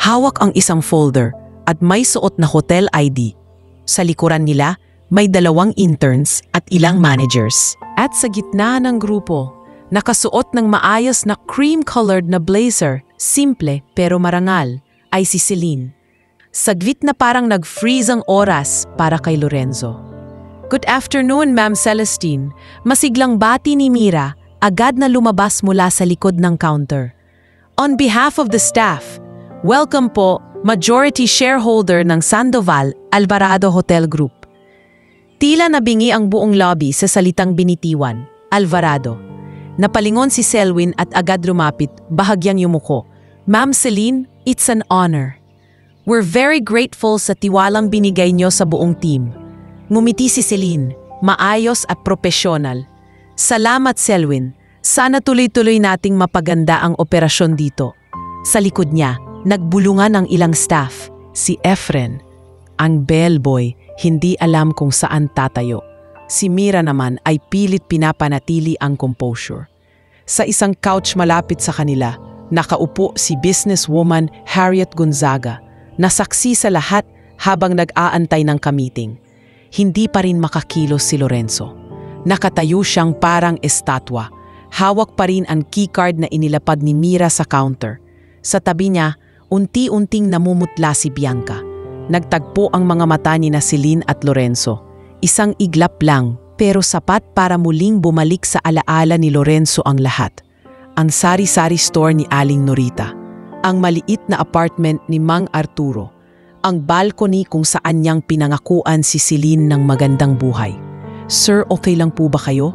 Hawak ang isang folder at may suot na hotel ID. Sa likuran nila, may 2 interns at ilang managers. At sa gitna ng grupo, nakasuot ng maayos na cream-colored na blazer, simple pero marangal, ay si Celine. Saglit na parang nag-freeze ang oras para kay Lorenzo. Good afternoon, Ma'am Celestine. Masiglang bati ni Mira, agad na lumabas mula sa likod ng counter. On behalf of the staff, welcome po, majority shareholder ng Sandoval Alvarado Hotel Group. Tila nabingi ang buong lobby sa salitang binitiwan, Alvarado. Napalingon si Selwyn at agad lumapit, bahagyang yumuko. Ma'am Celine, it's an honor. We're very grateful sa tiwalang binigay niyo sa buong team. Ngumiti si Celine, maayos at profesional. Salamat, Selwyn. Sana tuloy-tuloy nating mapaganda ang operasyon dito. Sa likod niya, nagbulungan ang ilang staff. Si Efren, ang bellboy, hindi alam kung saan tatayo. Si Mira naman ay pilit pinapanatili ang composure. Sa isang couch malapit sa kanila, nakaupo si businesswoman Harriet Gonzaga, na saksi sa lahat habang nag-aantay ng kamiting. Hindi pa rin makakilos si Lorenzo. Nakatayo siyang parang estatwa. Hawak pa rin ang keycard na inilapad ni Mira sa counter. Sa tabi niya, unti-unting namumutla si Bianca. Nagtagpo ang mga mata ni Celine at Lorenzo. Isang iglap lang, pero sapat para muling bumalik sa alaala ni Lorenzo ang lahat. Ang sari-sari store ni Aling Norita. Ang maliit na apartment ni Mang Arturo. Ang balcony kung saan niyang pinangakuan si Celine ng magandang buhay. Sir, okay lang po ba kayo?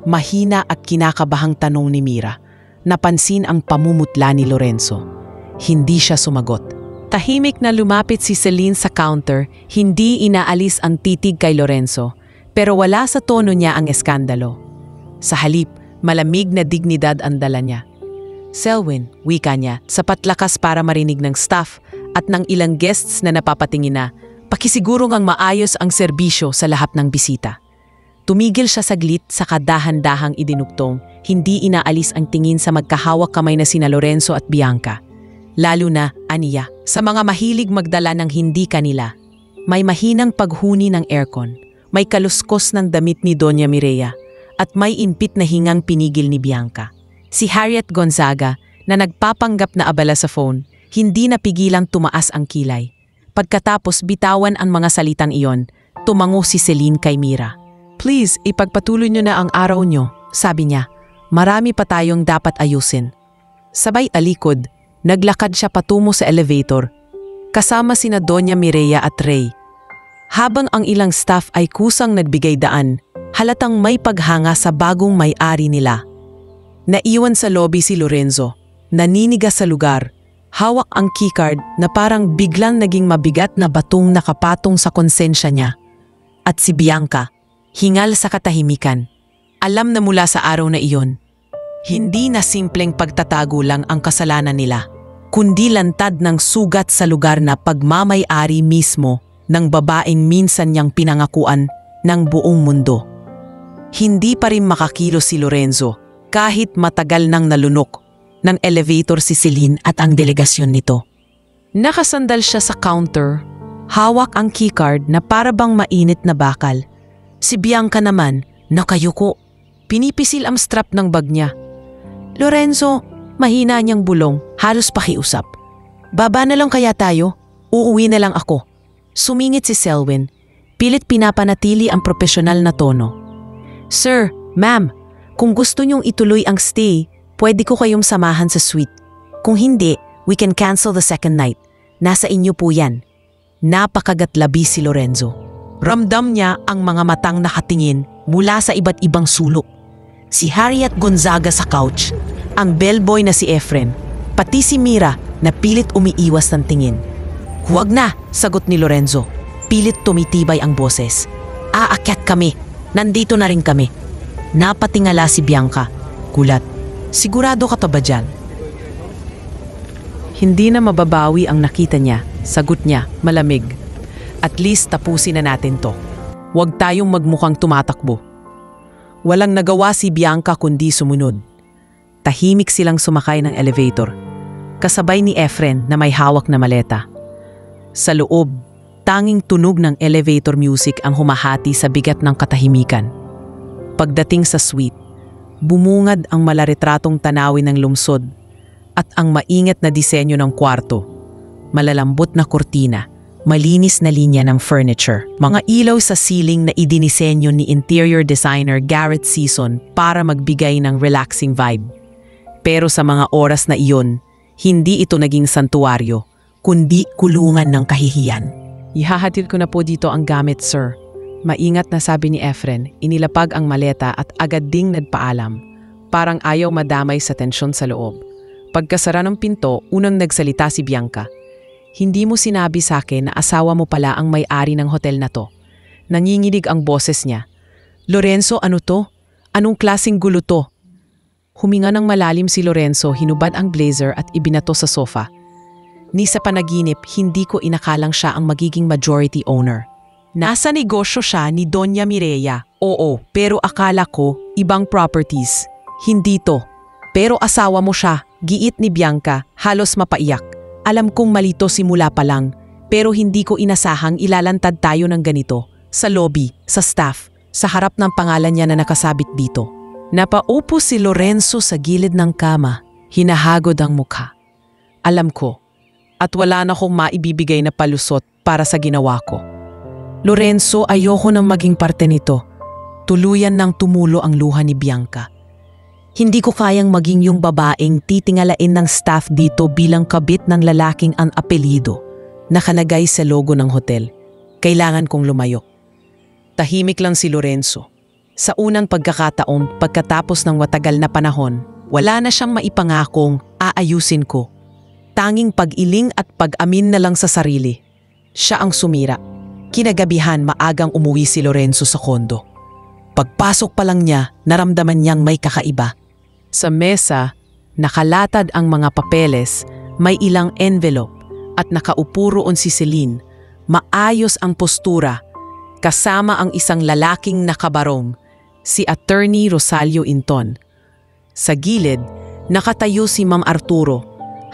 Mahina at kinakabahang tanong ni Mira. Napansin ang pamumutla ni Lorenzo. Hindi siya sumagot. Tahimik na lumapit si Celine sa counter, hindi inaalis ang titig kay Lorenzo, pero wala sa tono niya ang eskandalo. Sa halip, malamig na dignidad ang dala niya. Selwyn, wika niya, sapat lakas para marinig ng staff at ng ilang guests na napapatingin na, pakisigurong ang maayos ang serbisyo sa lahat ng bisita. Tumigil siya saglit sa kadahan-dahang idinugtong, hindi inaalis ang tingin sa magkahawak kamay na sina Lorenzo at Bianca. Lalo na, aniya, sa mga mahilig magdala ng hindi kanila. May mahinang paghuni ng aircon, may kaluskos ng damit ni Doña Mireya, at may impit na hingang pinigil ni Bianca. Si Harriet Gonzaga, na nagpapanggap na abala sa phone, hindi napigilang tumaas ang kilay. Pagkatapos bitawan ang mga salitang iyon, tumango si Celine kay Mira. Please, ipagpatuloy niyo na ang araw niyo, sabi niya. Marami pa tayong dapat ayusin. Sabay alikod, naglakad siya patungo sa elevator, kasama sina Doña Mireya at Ray. Habang ang ilang staff ay kusang nagbigay daan, halatang may paghanga sa bagong may-ari nila. Naiwan sa lobby si Lorenzo, naninigas sa lugar, hawak ang keycard na parang biglang naging mabigat na batong nakapatong sa konsensya niya. At si Bianca, hingal sa katahimikan. Alam na mula sa araw na iyon, hindi na simpleng pagtatago lang ang kasalanan nila, kundi lantad ng sugat sa lugar na pagmamay-ari mismo ng babaeng minsan niyang pinangakuan ng buong mundo. Hindi pa rin makakilos si Lorenzo kahit matagal nang nalunok ng elevator si Celine at ang delegasyon nito. Nakasandal siya sa counter, hawak ang keycard na parabang mainit na bakal. Si Bianca naman, nakayuko, pinipisil ang strap ng bag niya. Lorenzo, mahina niyang bulong, halos pakiusap. Baba na lang kaya tayo? Uuwi na lang ako. Sumingit si Selwyn. Pilit pinapanatili ang profesional na tono. Sir, ma'am, kung gusto niyong ituloy ang stay, pwede ko kayong samahan sa suite. Kung hindi, we can cancel the second night. Nasa inyo po yan. Napakagatlabi si Lorenzo. Ramdam niya ang mga matang nakatingin mula sa iba't ibang sulok. Si Harriet Gonzaga sa couch, ang bellboy na si Efren, pati si Mira na pilit umiiwas ng tingin. Huwag na, sagot ni Lorenzo. Pilit tumitibay ang boses. Aakyat kami. Nandito na rin kami. Napatingala si Bianca. Gulat. Sigurado ka ba dyan? Hindi na mababawi ang nakita niya. Sagot niya, malamig. At least tapusin na natin to. Huwag tayong magmukhang tumatakbo. Walang nagawa si Bianca kundi sumunod. Tahimik silang sumakay ng elevator. Kasabay ni Efren na may hawak na maleta. Sa loob, tanging tunog ng elevator music ang humahati sa bigat ng katahimikan. Pagdating sa suite, bumungad ang malaretratong tanawin ng lungsod at ang maingat na disenyo ng kwarto. Malalambot na kurtina, malinis na linya ng furniture, mga ilaw sa ceiling na idinisenyo ni interior designer Garrett Season para magbigay ng relaxing vibe. Pero sa mga oras na iyon, hindi ito naging santuaryo, kundi kulungan ng kahihiyan. Ihahatid ko na po dito ang gamit, sir. Maingat na sabi ni Efren, inilapag ang maleta at agad ding nagpaalam. Parang ayaw madamay sa tensyon sa loob. Pagkasara ng pinto, unang nagsalita si Bianca. Hindi mo sinabi sa akin na asawa mo pala ang may-ari ng hotel na to. Nanginginig ang boses niya. Lorenzo, ano to? Anong klaseng gulo to? Huminga ng malalim si Lorenzo, hinubad ang blazer at ibinato sa sofa. Ni sa panaginip, hindi ko inakalang siya ang magiging majority owner. Nasa negosyo siya ni Doña Mireya. Oo, pero akala ko ibang properties. Hindi to. Pero asawa mo siya, giit ni Bianca, halos mapaiyak. Alam kong malito simula pa lang, pero hindi ko inasahang ilalantad tayo ng ganito. Sa lobby, sa staff, sa harap ng pangalan niya na nakasabit dito. Napaupo si Lorenzo sa gilid ng kama, hinahagod ang mukha. Alam ko, at wala na akong maibibigay na palusot para sa ginawa ko. Lorenzo, ayoko nang maging parte nito. Tuluyan nang tumulo ang luha ni Bianca. Hindi ko kayang maging yung babaeng titingalain ng staff dito bilang kabit ng lalaking ang apelido, nakalagay sa logo ng hotel. Kailangan kong lumayo. Tahimik lang si Lorenzo. Sa unang pagkakataon, pagkatapos ng matagal na panahon, wala na siyang maipangakong aayusin ko. Tanging pag-iling at pag-amin na lang sa sarili. Siya ang sumira. Kinagabihan maagang umuwi si Lorenzo sa kondo. Pagpasok pa lang niya, naramdaman niyang may kakaiba. Sa mesa, nakalatad ang mga papeles, may ilang envelope at nakaupo roon si Celine. Maayos ang postura, kasama ang isang lalaking nakabarong, si Attorney Rosalio Inton. Sa gilid, nakatayo si Ma'am Arturo.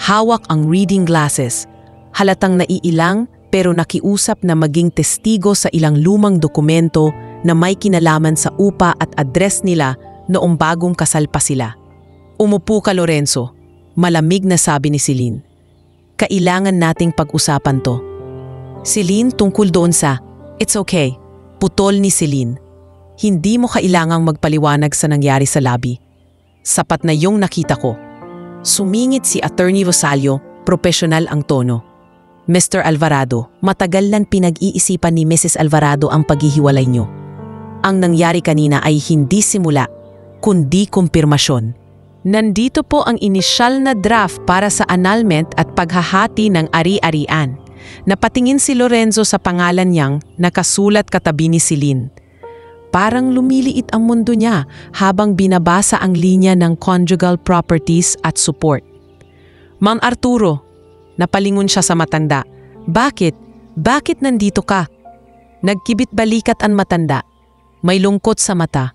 Hawak ang reading glasses. Halatang naiilang pero nakiusap na maging testigo sa ilang lumang dokumento na may kinalaman sa upa at address nila noong bagong kasal pa sila. Umupo ka, Lorenzo. Malamig na sabi ni Celine. Kailangan nating pag-usapan to. Celine, tungkol doon sa, it's okay. Putol ni Celine. Hindi mo kailangang magpaliwanag sa nangyari sa lobby. Sapat na yung nakita ko. Sumingit si Attorney Rosalio, profesional ang tono. Mr. Alvarado, matagal lang pinag-iisipan ni Mrs. Alvarado ang paghihiwalay niyo. Ang nangyari kanina ay hindi simula, kundi kumpirmasyon. Nandito po ang inisyal na draft para sa annulment at paghahati ng ari-arian. Napatingin si Lorenzo sa pangalan niyang nakasulat katabi ni Celine. Parang lumiliit ang mundo niya habang binabasa ang linya ng conjugal properties at support. Ma'am Arturo, napalingon siya sa matanda. Bakit? Bakit nandito ka? Nagkibit balikat ang matanda. May lungkot sa mata.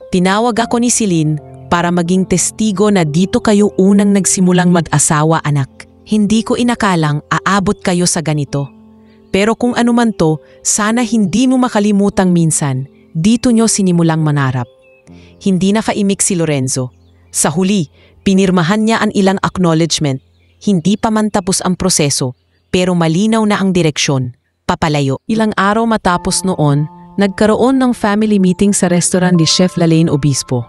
Tinawag ako ni Celine para maging testigo na dito kayo unang nagsimulang mag-asawa, anak. Hindi ko inakalang aabot kayo sa ganito. Pero kung ano man to, sana hindi mo makalimutang minsan, dito nyo sinimulang manarap. Hindi nakaimik si Lorenzo. Sa huli, pinirmahan niya ang ilang acknowledgement. Hindi pa man tapos ang proseso, pero malinaw na ang direksyon. Papalayo. Ilang araw matapos noon, nagkaroon ng family meeting sa restaurant ni Chef Lalaine Obispo.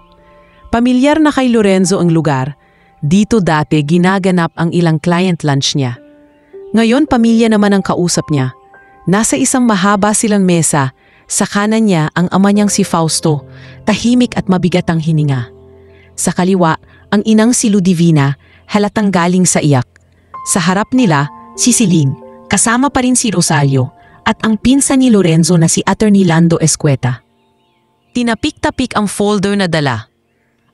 Pamilyar na kay Lorenzo ang lugar. Dito dati ginaganap ang ilang client lunch niya. Ngayon pamilya naman ang kausap niya. Nasa isang mahaba silang mesa. Sa kanan niya ang ama niyang si Fausto, tahimik at mabigat ang hininga. Sa kaliwa, ang inang si Ludivina, halatang galing sa iyak. Sa harap nila, si Celine, kasama pa rin si Rosario, at ang pinsan ni Lorenzo na si Attorney Lando Escueta. Tinapik-tapik ang folder na dala.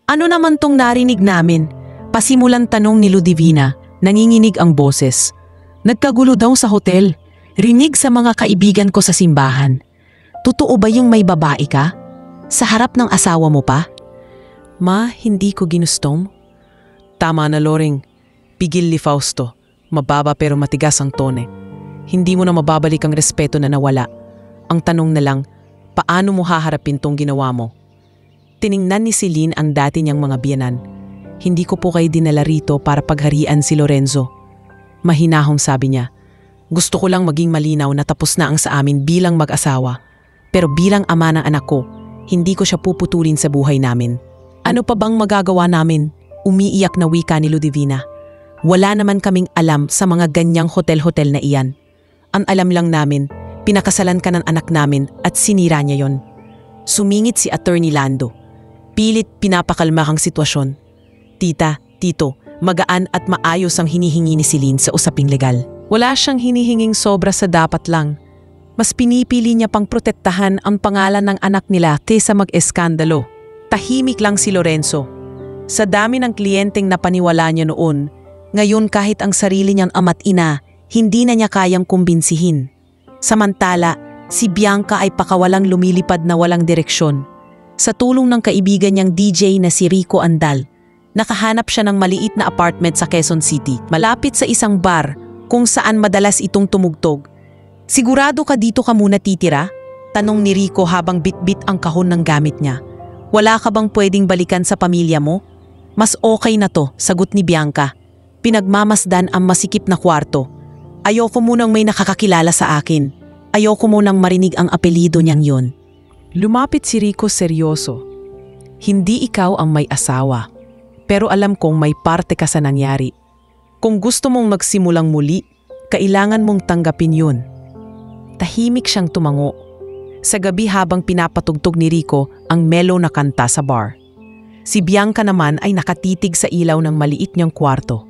Ano naman tong narinig namin? Pasimulang tanong ni Ludivina, nanginginig ang boses. Nagkagulo daw sa hotel. Rinig sa mga kaibigan ko sa simbahan. Totoo ba yung may babae ka? Sa harap ng asawa mo pa? Ma, hindi ko ginustong. Tama na, Loring. Pigil ni Fausto. Mababa pero matigas ang tone. Hindi mo na mababalik ang respeto na nawala. Ang tanong na lang, paano mo haharapin tong ginawa mo? Tiningnan ni Celine ang dati niyang mga biyanan. Hindi ko po kayo dinala rito para pagharian si Lorenzo. Mahinahong sabi niya. Gusto ko lang maging malinaw na tapos na ang sa amin bilang mag-asawa. Pero bilang ama ng anak ko, hindi ko siya puputulin sa buhay namin. Ano pa bang magagawa namin? Umiiyak na wika ni Ludivina. Wala naman kaming alam sa mga ganyang hotel-hotel na iyan. Ang alam lang namin, pinakasalan ka ng anak namin at sinira niya yon. Sumingit si Attorney Lando. Pilit pinapakalma ang sitwasyon. Tita, tito, magaan at maayos ang hinihingi ni Celine sa usaping legal. Wala siyang hinihinging sobra sa dapat lang. Mas pinipili niya pang protektahan ang pangalan ng anak nila kaysa mag-eskandalo. Tahimik lang si Lorenzo. Sa dami ng kliyenteng napaniwala niya noon, ngayon kahit ang sarili niyang ama't ina, hindi na niya kayang kumbinsihin. Samantala, si Bianca ay pakawalang lumilipad na walang direksyon. Sa tulong ng kaibigan niyang DJ na si Rico Andal, nakahanap siya ng maliit na apartment sa Quezon City, malapit sa isang bar kung saan madalas itong tumugtog. Sigurado ka dito ka muna titira? Tanong ni Rico habang bitbit ang kahon ng gamit niya. Wala ka bang pwedeng balikan sa pamilya mo? Mas okay na to, sagot ni Bianca. Pinagmamasdan ang masikip na kwarto. Ayoko munang may nakakakilala sa akin. Ayoko munang marinig ang apelido niyang yun. Lumapit si Rico seryoso. Hindi ikaw ang may asawa. Pero alam kong may parte ka sa nangyari. Kung gusto mong magsimulang muli, kailangan mong tanggapin yun. Tahimik siyang tumango. Sa gabi habang pinapatugtog ni Rico ang mellow na kanta sa bar. Si Bianca naman ay nakatitig sa ilaw ng maliit niyang kwarto.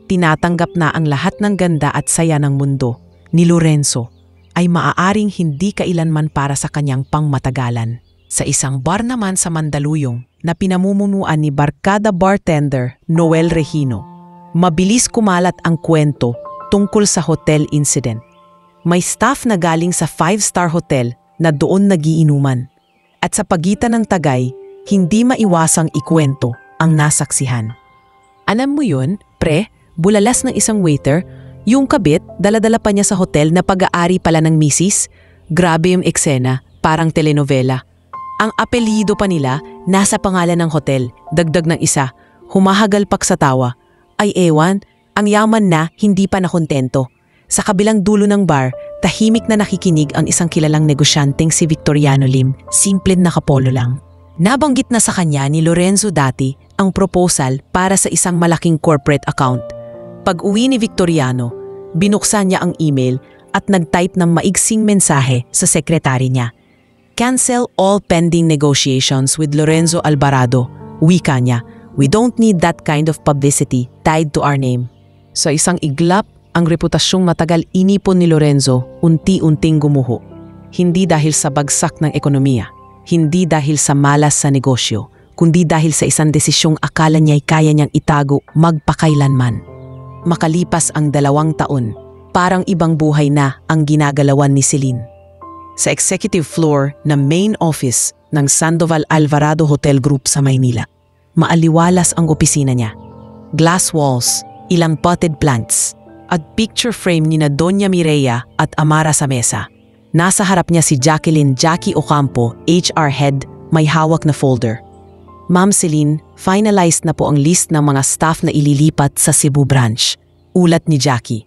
Tinatanggap na ang lahat ng ganda at saya ng mundo ni Lorenzo ay maaaring hindi kailanman para sa kanyang pangmatagalan. Sa isang bar naman sa Mandaluyong na pinamumunuan ni barkada bartender Noel Regino, mabilis kumalat ang kwento tungkol sa hotel incident. May staff na galing sa 5-star hotel na doon nagiinuman. At sa pagitan ng tagay, hindi maiwasang ikwento ang nasaksihan. Alam mo yun, pre, bulalas ng isang waiter, yung kabit, dala-dala pa niya sa hotel na pag-aari pala ng misis. Grabe yung eksena, parang telenovela. Ang apelyido pa nila, nasa pangalan ng hotel, dagdag ng isa, humahagalpak sa tawa. Ay ewan, ang yaman na hindi pa nakontento. Sa kabilang dulo ng bar, tahimik na nakikinig ang isang kilalang negosyanteng si Victoriano Lim, simpleng nakapolo lang. Nabanggit na sa kanya ni Lorenzo dati ang proposal para sa isang malaking corporate account. Pag-uwi ni Victoriano, binuksan niya ang email at nag-type ng maigsing mensahe sa sekretary niya. Cancel all pending negotiations with Lorenzo Alvarado. Wika niya, we don't need that kind of publicity tied to our name. Sa isang iglap, ang reputasyong matagal inipon ni Lorenzo unti-unting gumuho. Hindi dahil sa bagsak ng ekonomiya, hindi dahil sa malas sa negosyo, kundi dahil sa isang desisyong akala niya'y kaya niyang itago magpakailanman. Makalipas ang 2 taon, parang ibang buhay na ang ginagalawan ni Celine. Sa executive floor ng main office ng Sandoval Alvarado Hotel Group sa Maynila, maaliwalas ang opisina niya. Glass walls, ilang potted plants, at picture frame ni na Doña Mireya at Amara sa mesa. Nasa harap niya si Jackie Ocampo, HR head, may hawak na folder. Ma'am Celine, finalized na po ang list ng mga staff na ililipat sa Cebu branch. Ulat ni Jackie.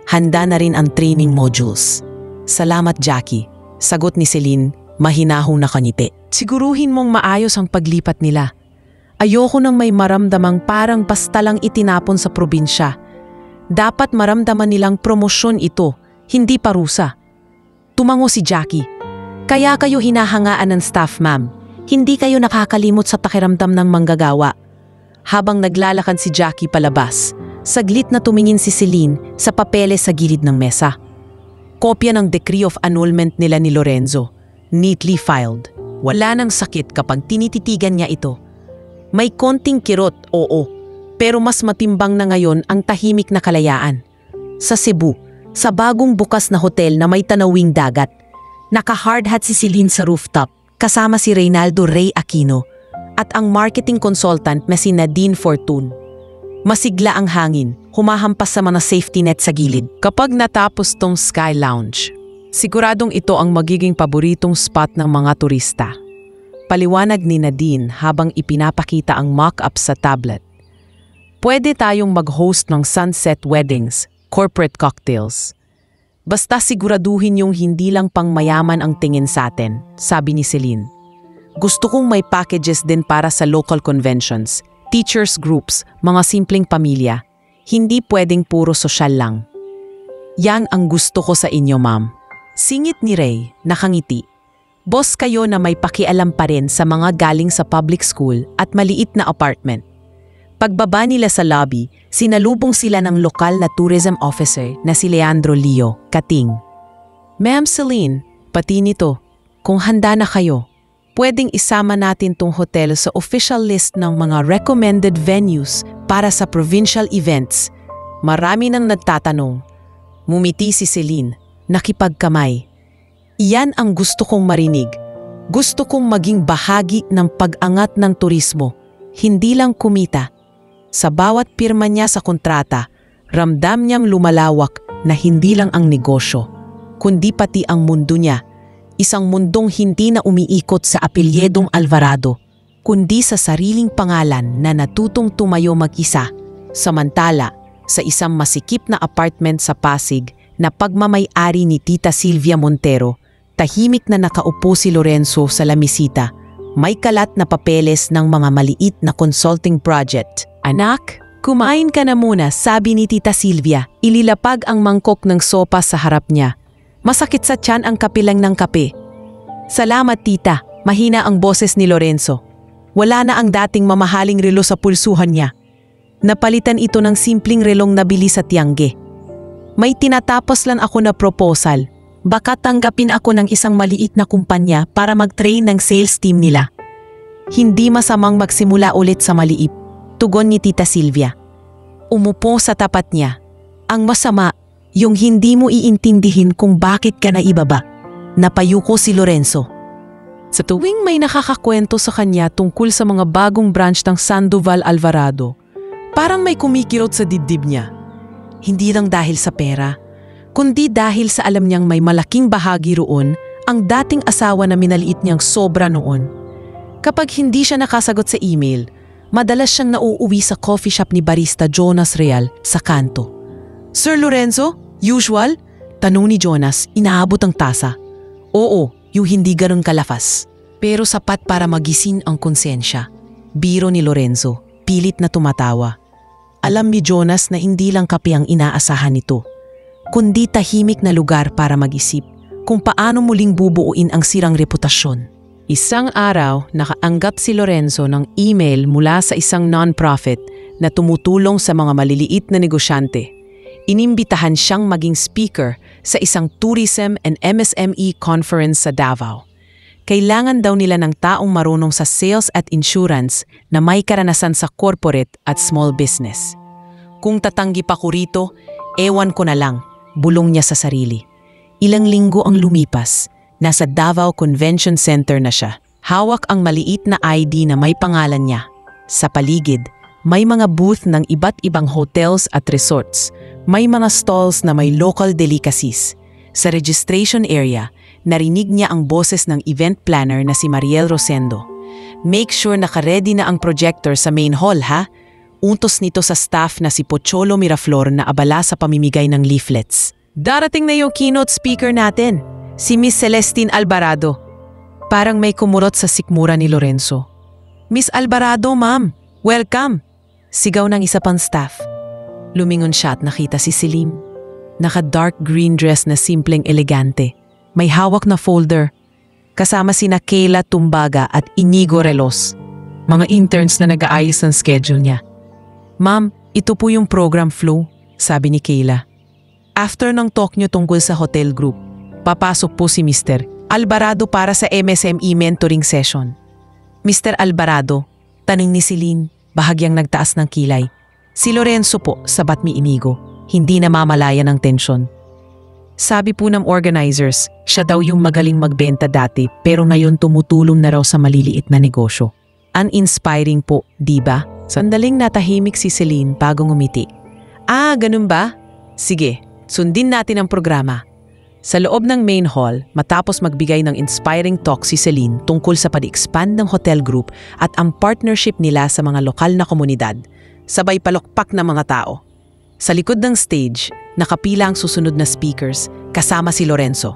Handa na rin ang training modules. Salamat Jackie. Sagot ni Celine, mahinahong nakangiti. Siguruhin mong maayos ang paglipat nila. Ayoko nang may maramdamang parang basta lang itinapon sa probinsya. Dapat maramdaman nilang promosyon ito, hindi parusa. Tumango si Jackie. Kaya kayo hinahangaan ng staff, ma'am. Hindi kayo nakakalimot sa pakiramdam ng manggagawa. Habang naglalakad si Jackie palabas, saglit na tumingin si Celine sa papeles sa gilid ng mesa. Kopya ng decree of annulment nila ni Lorenzo, neatly filed. Wala nang sakit kapag tinititigan niya ito. May konting kirot, oo, pero mas matimbang na ngayon ang tahimik na kalayaan. Sa Cebu, sa bagong bukas na hotel na may tanawing dagat, naka-hard hat si Celine sa rooftop kasama si Reynaldo Ray Aquino at ang marketing consultant na si Nadine Fortune. Masigla ang hangin, humahampas sa mga safety net sa gilid. Kapag natapos tong Sky Lounge, siguradong ito ang magiging paboritong spot ng mga turista. Paliwanag ni Nadine habang ipinapakita ang mock-up sa tablet. Pwede tayong mag-host ng sunset weddings, corporate cocktails. Basta siguraduhin yung hindi lang pang mayaman ang tingin sa atin, sabi ni Celine. Gusto kong may packages din para sa local conventions, teachers groups, mga simpleng pamilya. Hindi pwedeng puro sosyal lang. Yan ang gusto ko sa inyo, ma'am. Singit ni Ray, nakangiti. Boss kayo na may pakialam pa rin sa mga galing sa public school at maliit na apartment. Pagbaba nila sa lobby, sinalubong sila ng lokal na tourism officer na si Leandro Leo, Kating. Ma'am Celine, pati nito, kung handa na kayo, pwedeng isama natin tong hotel sa official list ng mga recommended venues para sa provincial events. Marami nang nagtatanong. Ngumiti si Celine, nakipagkamay. Iyan ang gusto kong marinig. Gusto kong maging bahagi ng pag-angat ng turismo, hindi lang kumita. Sa bawat pirma niya sa kontrata, ramdam niyang lumalawak na hindi lang ang negosyo, kundi pati ang mundo niya. Isang mundong hindi na umiikot sa apelyedong Alvarado, kundi sa sariling pangalan na natutong tumayo mag-isa. Samantala, sa isang masikip na apartment sa Pasig na pagmamay-ari ni Tita Silvia Montero, tahimik na nakaupo si Lorenzo sa lamisita. May kalat na papeles ng mga maliit na consulting project. Anak, kumain ka na muna, sabi ni Tita Silvia. Ililapag ang mangkok ng sopa sa harap niya. Masakit sa tiyan ang kapilang ng kape. Salamat tita, mahina ang boses ni Lorenzo. Wala na ang dating mamahaling relo sa pulsuhan niya. Napalitan ito ng simpleng relong nabili sa Tiangge. May tinatapos lang ako na proposal. Baka tanggapin ako ng isang maliit na kumpanya para mag-train ng sales team nila. Hindi masamang magsimula ulit sa maliit, tugon ni Tita Silvia. Umupo sa tapat niya. Ang masama, yung hindi mo iintindihin kung bakit ka naibaba. Napayuko si Lorenzo. Sa tuwing may nakakakwento sa kanya tungkol sa mga bagong branch ng Sandoval Alvarado, parang may kumikirot sa dibdib niya. Hindi lang dahil sa pera, kundi dahil sa alam niyang may malaking bahagi roon ang dating asawa na minaliit niyang sobra noon. Kapag hindi siya nakasagot sa email, madalas siyang nauuwi sa coffee shop ni barista Jonas Real sa kanto. Sir Lorenzo, usual? Tanong ni Jonas, inaabot ang tasa. Oo, yung hindi ganun kalafas. Pero sapat para magising ang konsensya. Biro ni Lorenzo, pilit na tumatawa. Alam ni Jonas na hindi lang kape ang inaasahan nito, kundi tahimik na lugar para mag-isip kung paano muling bubuuin ang sirang reputasyon. Isang araw, nakaanggap si Lorenzo ng email mula sa isang non-profit na tumutulong sa mga maliliit na negosyante. Inimbitahan siyang maging speaker sa isang tourism and MSME conference sa Davao. Kailangan daw nila ng taong marunong sa sales at insurance na may karanasan sa corporate at small business. Kung tatanggi pa ko rito, ewan ko na lang, bulong niya sa sarili. Ilang linggo ang lumipas, nasa Davao Convention Center na siya. Hawak ang maliit na ID na may pangalan niya. Sa paligid, may mga booth ng iba't ibang hotels at resorts. May mga stalls na may local delicacies. Sa registration area, narinig niya ang boses ng event planner na si Mariel Rosendo. Make sure naka-ready na ang projector sa main hall ha? inuutos nito sa staff na si Pocholo Miraflor na abala sa pamimigay ng leaflets. Darating na yung keynote speaker natin, si Miss Celestine Alvarado. Parang may kumurot sa sikmura ni Lorenzo. Miss Alvarado, ma'am, welcome! Sigaw ng isa pang staff. Lumingon siya at nakita si Celine. Naka-dark green dress na simpleng elegante. May hawak na folder. Kasama sina Kayla Tumbaga at Inigo Relos. Mga interns na nag-aayos ng schedule niya. Ma'am, ito po yung program flow, sabi ni Kayla. After ng talk niyo tungkol sa hotel group, papasok po si Mr. Alvarado para sa MSME mentoring session. Mr. Alvarado, tanong ni Celine, bahagyang nagtaas ng kilay. Si Lorenzo po, sabat ni Inigo, hindi na mamalaya ng tensyon. Sabi po ng organizers, siya daw yung magaling magbenta dati pero ngayon tumutulong na raw sa maliliit na negosyo. Uninspiring po, di ba? Sandaling natahimik si Celine bago ngumiti. Ah, ganun ba? Sige, sundin natin ang programa. Sa loob ng main hall, matapos magbigay ng inspiring talk si Celine tungkol sa pag-expand ng hotel group at ang partnership nila sa mga lokal na komunidad, sabay palokpak ng mga tao. Sa likod ng stage, nakapila ang susunod na speakers kasama si Lorenzo.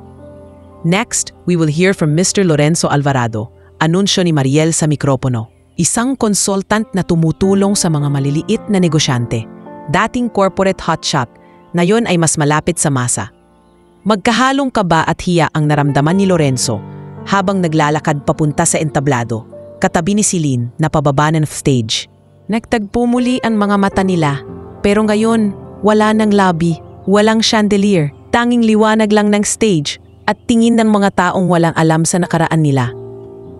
Next, we will hear from Mr. Lorenzo Alvarado, anunsyo ni Mariel sa mikropono. Isang consultant na tumutulong sa mga maliliit na negosyante. Dating corporate hotshot, ngayon ay mas malapit sa masa. Magkahalong kaba at hiya ang naramdaman ni Lorenzo habang naglalakad papunta sa entablado, katabi ni Celine na pababa ng stage. Nagtagpo muli ang mga mata nila, pero ngayon wala ng lobby, walang chandelier, tanging liwanag lang ng stage at tingin ng mga taong walang alam sa nakaraan nila.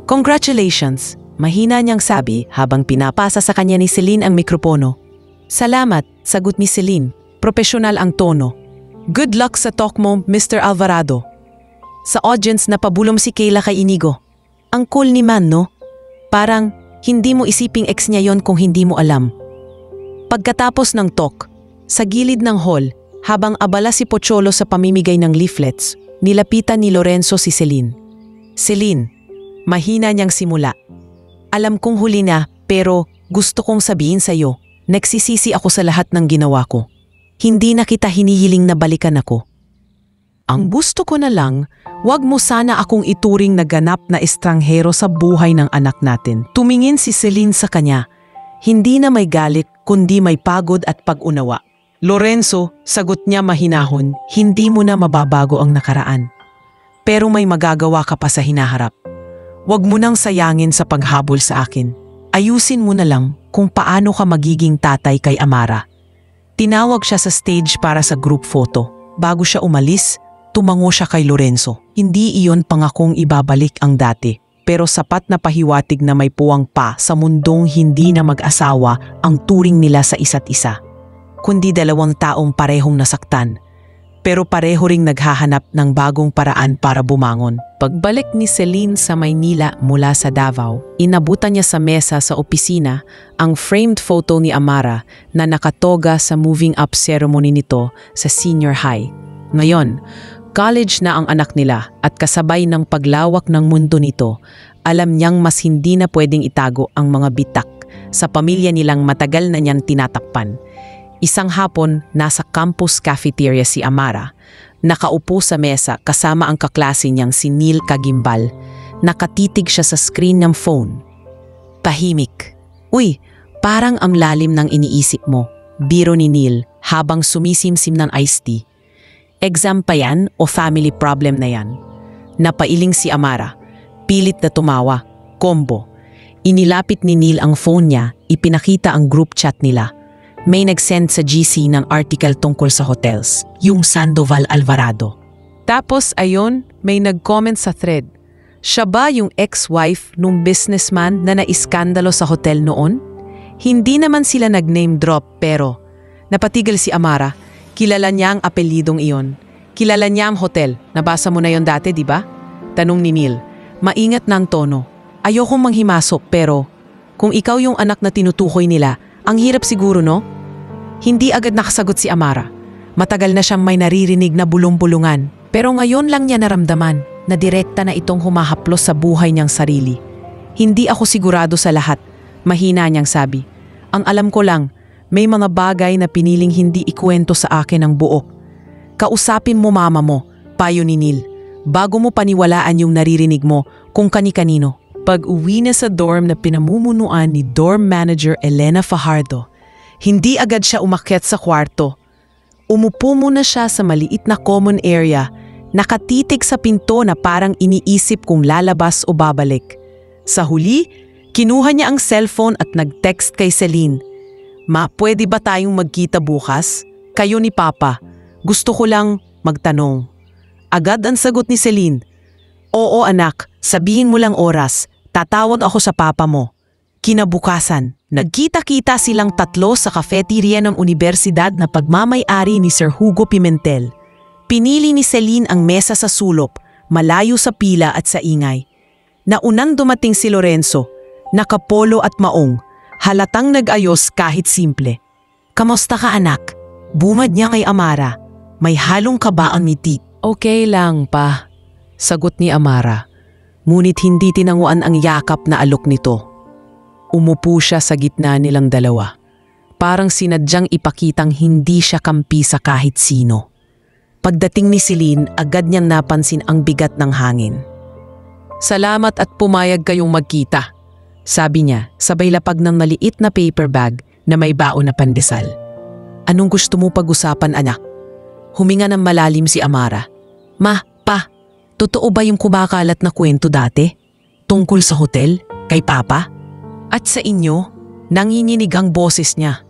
Congratulations! Mahina niyang sabi habang pinapasa sa kanya ni Celine ang mikropono. Salamat, sagot ni Celine. Propesyonal ang tono. Good luck sa talk mo, Mr. Alvarado. Sa audience napabulong si Kayla kay Inigo. Ang cool ni man, no? Parang hindi mo isiping ex niya yon kung hindi mo alam. Pagkatapos ng talk, sa gilid ng hall, habang abala si Pocholo sa pamimigay ng leaflets, nilapitan ni Lorenzo si Celine. Celine, mahina niyang simula. Alam kong huli na, pero gusto kong sabihin sa'yo, nagsisisi ako sa lahat ng ginawa ko. Hindi na kita hinihiling na balikan ako. Ang gusto ko na lang, wag mo sana akong ituring na ganap na estranghero sa buhay ng anak natin. Tumingin si Celine sa kanya. Hindi na may galit, kundi may pagod at pag-unawa. Lorenzo, sagot niya mahinahon, hindi mo na mababago ang nakaraan. Pero may magagawa ka pa sa hinaharap. Huwag mo nang sayangin sa paghabol sa akin. Ayusin mo na lang kung paano ka magiging tatay kay Amara. Tinawag siya sa stage para sa group photo. Bago siya umalis, tumango siya kay Lorenzo. Hindi iyon pangakong ibabalik ang dati. Pero sapat na pahiwatig na may puwang pa sa mundong hindi na mag-asawa ang turing nila sa isa't isa. Kundi dalawang taong parehong nasaktan. Pero pareho ring naghahanap ng bagong paraan para bumangon. Pagbalik ni Celine sa Maynila mula sa Davao, inabutan niya sa mesa sa opisina ang framed photo ni Amara na nakatoga sa moving up ceremony nito sa senior high. Ngayon, college na ang anak nila at kasabay ng paglawak ng mundo nito, alam niyang mas hindi na pwedeng itago ang mga bitak sa pamilya nilang matagal na niyang tinatakpan. Isang hapon, nasa campus cafeteria si Amara. Nakaupo sa mesa kasama ang kaklase niyang si Neil Kagimbal. Nakatitig siya sa screen ng phone. Tahimik. Uy, parang ang lalim ng iniisip mo. Biro ni Neil habang sumisimsim ng iced tea. Exam pa yan o family problem na yan? Napailing si Amara. Pilit na tumawa. Combo. Inilapit ni Neil ang phone niya, ipinakita ang group chat nila. May nag-send sa GC ng article tungkol sa hotels, yung Sandoval Alvarado. Tapos ayon, may nag-comment sa thread. Siya ba yung ex-wife nung businessman na naiskandalo sa hotel noon? Hindi naman sila nag-name drop pero napatigil si Amara. Kilala niya ang apelidong iyon. Kilala niya ang hotel. Nabasa mo na yon dati, di ba? Tanong ni Neil. Maingat na ang tono. Ayokong manghimasok pero kung ikaw yung anak na tinutukoy nila, ang hirap siguro, no? Hindi agad nakasagot si Amara. Matagal na siyang may naririnig na bulong-bulungan. Pero ngayon lang niya naramdaman na direkta na itong humahaplos sa buhay niyang sarili. Hindi ako sigurado sa lahat, mahina niyang sabi. Ang alam ko lang, May mga bagay na piniling hindi ikwento sa akin ng buo. Kausapin mo mama mo, payo ni Neil, bago mo paniwalaan yung naririnig mo kung kani-kanino. Pag-uwi na sa dorm na pinamumunuan ni Dorm Manager Elena Fajardo, hindi agad siya umakyat sa kwarto. Umupo muna siya sa maliit na common area, nakatitig sa pinto na parang iniisip kung lalabas o babalik. Sa huli, kinuha niya ang cellphone at nag-text kay Celine. Ma, pwede ba tayong magkita bukas? Kayo ni Papa. Gusto ko lang magtanong. Agad ang sagot ni Celine. Oo anak, sabihin mo lang oras. Tatawag ako sa papa mo. Kinabukasan, nagkita-kita silang tatlo sa cafeteria ng universidad na pagmamay-ari ni Sir Hugo Pimentel. Pinili ni Celine ang mesa sa sulok, malayo sa pila at sa ingay. Naunang dumating si Lorenzo, nakapolo at maong, halatang nag-ayos kahit simple. Kamusta ka anak? Bumad niya kay Amara. May halong kaba ang ngiti. Okay lang pa, sagot ni Amara. Ngunit hindi tinanguan ang yakap na alok nito. Umupo siya sa gitna nilang dalawa. Parang sinadyang ipakitang hindi siya kampi sa kahit sino. Pagdating ni Celine, agad niyang napansin ang bigat ng hangin. Salamat at pumayag kayong magkita, sabi niya, sabay lapag ng maliit na paper bag na may baon na pandesal. Anong gusto mo pag-usapan anak? Huminga ng malalim si Amara. Ma, pa, totoo ba yung kumakalat na kwento dati? Tungkol sa hotel? Kay Papa? At sa inyo? Nanginginig ang boses niya.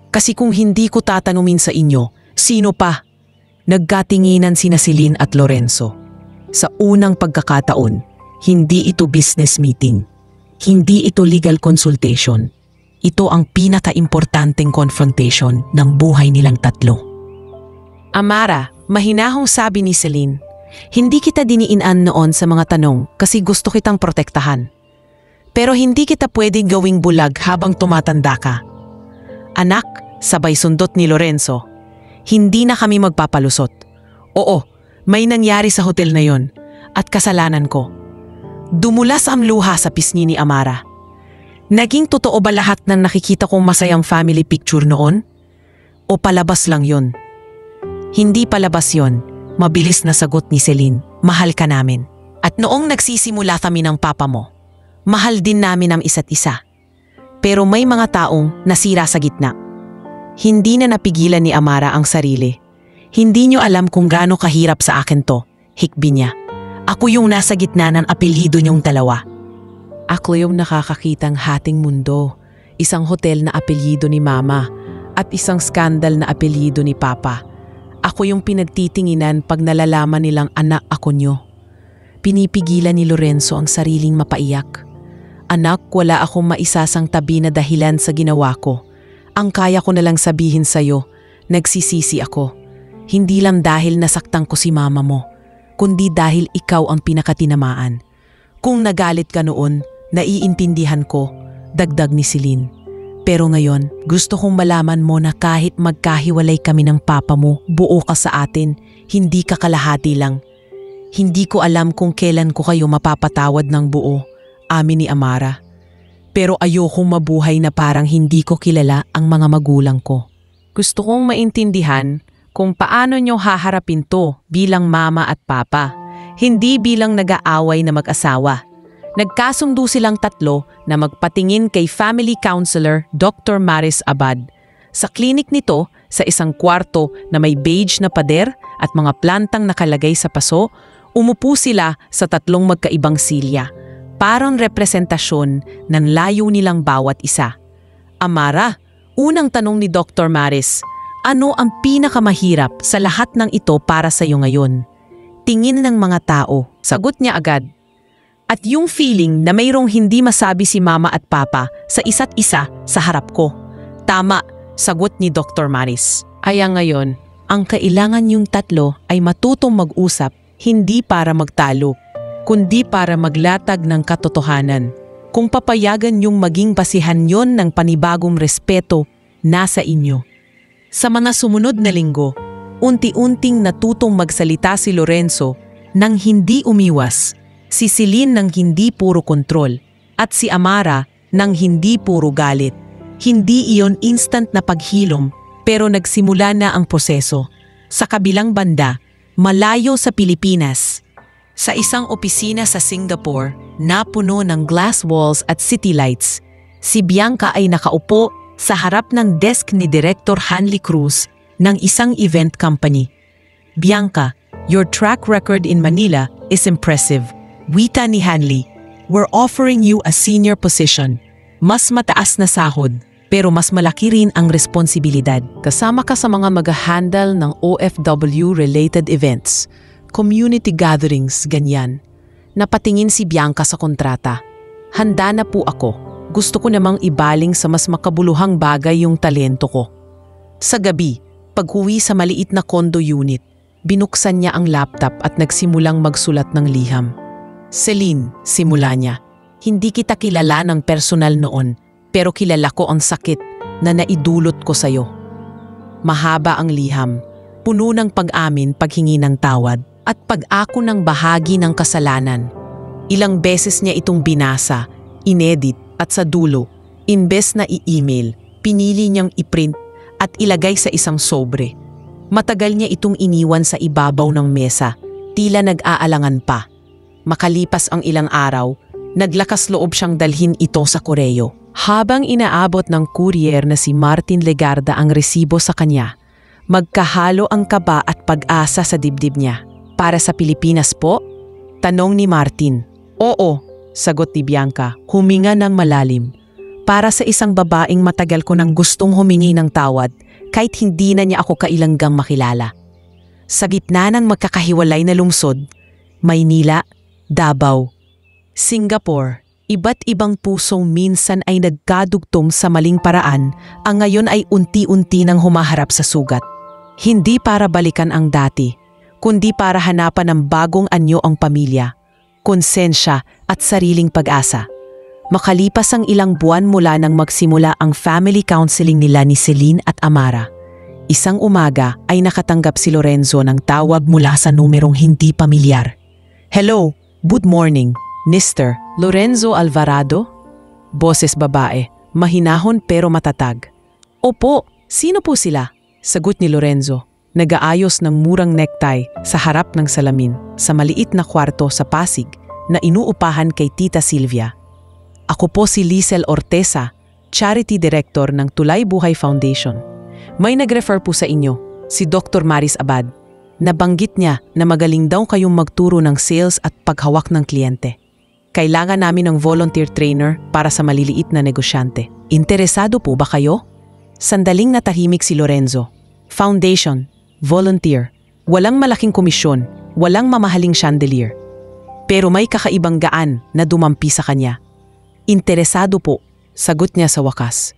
Kasi kung hindi ko tatanungin sa inyo, sino pa? Nagkatinginan sina Celine at Lorenzo. Sa unang pagkakataon, hindi ito business meeting. Hindi ito legal consultation. Ito ang pinaka-importanteng confrontation ng buhay nilang tatlo. Amara, mahinahong sabi ni Celine. Hindi kita diniinan noon sa mga tanong kasi gusto kitang protektahan. Pero hindi kita pwedeng gawing bulag habang tumatanda ka. Anak, sabay sundot ni Lorenzo, hindi na kami magpapalusot. Oo, may nangyari sa hotel na yon at kasalanan ko. Dumulas ang luha sa pisngi ni Amara. Naging totoo ba lahat ng nakikita kong masayang family picture noon? O palabas lang yon? Hindi palabas yon. Mabilis na sagot ni Celine, mahal ka namin. At noong nagsisimula kami ng papa mo, mahal din namin ang isa't isa. Pero may mga taong nasira sa gitna. Hindi na napigilan ni Amara ang sarili. Hindi niyo alam kung gaano kahirap sa akin to, hikbi niya. Ako yung nasa gitna ng apelyido niyong dalawa. Ako yung nakakakitang hating mundo, isang hotel na apelyido ni Mama at isang skandal na apelyido ni Papa. Ako yung pinagtitinginan pag nalalaman nilang anak ako nyo. Pinipigilan ni Lorenzo ang sariling mapaiyak. Anak, wala akong maisasang tabi na dahilan sa ginawa ko. Ang kaya ko nalang sabihin sa'yo, nagsisisi ako. Hindi lang dahil nasaktan ko si mama mo, kundi dahil ikaw ang pinakatinamaan. Kung nagalit ka noon, naiintindihan ko, dagdag ni Celine. Pero ngayon, gusto kong malaman mo na kahit magkahiwalay kami ng papa mo, buo ka sa atin, hindi ka kalahati lang. Hindi ko alam kung kailan ko kayo mapapatawad ng buo, amin ni Amara. Pero ayokong mabuhay na parang hindi ko kilala ang mga magulang ko. Gusto kong maintindihan kung paano nyo haharapin to bilang mama at papa, hindi bilang nag-aaway na mag-asawa. Nagkasundo silang tatlo na magpatingin kay family counselor Dr. Maris Abad. Sa klinik nito, sa isang kwarto na may beige na pader at mga plantang nakalagay sa paso, umupo sila sa tatlong magkaibang silya. Parang representasyon ng layo nilang bawat isa. Amara, unang tanong ni Dr. Maris, ano ang pinakamahirap sa lahat ng ito para sa iyo ngayon? Tingin ng mga tao, sagot niya agad. At yung feeling na mayroong hindi masabi si mama at papa sa isa't isa sa harap ko. Tama, sagot ni Dr. Maris. Kaya ngayon, ang kailangan yung tatlo ay matutong mag-usap hindi para magtalo, kundi para maglatag ng katotohanan. Kung papayagan yung maging basihan yon ng panibagong respeto, nasa inyo. Sa mga sumunod na linggo, unti-unting natutong magsalita si Lorenzo nang hindi umiwas, si Celine nang hindi puro kontrol, at si Amara nang hindi puro galit. Hindi iyon instant na paghilom, pero nagsimula na ang proseso. Sa kabilang banda, malayo sa Pilipinas. Sa isang opisina sa Singapore, napuno ng glass walls at city lights, si Bianca ay nakaupo sa harap ng desk ni Director Hanley Cruz ng isang event company. Bianca, your track record in Manila is impressive. Wita ni Hanley, we're offering you a senior position. Mas mataas na sahod, pero mas malaki rin ang responsibilidad. Kasama ka sa mga mag-handle ng OFW-related events, community gatherings, ganyan. Napatingin si Bianca sa kontrata. Handa na po ako. Gusto ko namang ibaling sa mas makabuluhang bagay yung talento ko. Sa gabi, pag-uwi sa maliit na condo unit, binuksan niya ang laptop at nagsimulang magsulat ng liham. Celine, simula niya, hindi kita kilala ng personal noon, pero kilala ko ang sakit na naidulot ko sa'yo. Mahaba ang liham, puno ng pag-amin, paghingi ng tawad, at pag-ako ng bahagi ng kasalanan. Ilang beses niya itong binasa, inedit, at sa dulo, imbes na i-email, pinili niyang i-print at ilagay sa isang sobre. Matagal niya itong iniwan sa ibabaw ng mesa, tila nag-aalangan pa. Makalipas ang ilang araw, naglakas loob siyang dalhin ito sa koreo. Habang inaabot ng courier na si Martin Legarda ang resibo sa kanya, magkahalo ang kaba at pag-asa sa dibdib niya. Para sa Pilipinas po? Tanong ni Martin. Oo, sagot ni Bianca, huminga ng malalim. Para sa isang babaeng matagal ko nang gustong humingi ng tawad kahit hindi na niya ako kailanggang makilala. Sa gitna ng magkakahiwalay na lungsod, Maynila, Davao, Singapore, iba't ibang pusong minsan ay nagkadugtong sa maling paraan, ang ngayon ay unti-unti nang humaharap sa sugat. Hindi para balikan ang dati, kundi para hanapan ng bagong anyo ang pamilya, konsensya at sariling pag-asa. Makalipas ang ilang buwan mula nang magsimula ang family counseling nila ni Celine at Amara, isang umaga ay nakatanggap si Lorenzo ng tawag mula sa numerong hindi pamilyar. Hello, good morning, Mr. Lorenzo Alvarado? Boses babae, mahinahon pero matatag. Opo, sino po sila? Sagot ni Lorenzo, nag-aayos ng murang necktie sa harap ng salamin sa maliit na kwarto sa Pasig na inuupahan kay Tita Silvia. Ako po si Lizel Orteza, Charity Director ng Tulay Buhay Foundation. May nag-refer po sa inyo, si Dr. Maris Abad. Nabanggit niya na magaling daw kayong magturo ng sales at paghawak ng kliyente. Kailangan namin ng volunteer trainer para sa maliliit na negosyante. Interesado po ba kayo? Sandaling natahimik si Lorenzo. Foundation, volunteer, walang malaking komisyon, walang mamahaling chandelier. Pero may kakaibang gaan na dumampi sa kanya. Interesado po, sagot niya sa wakas.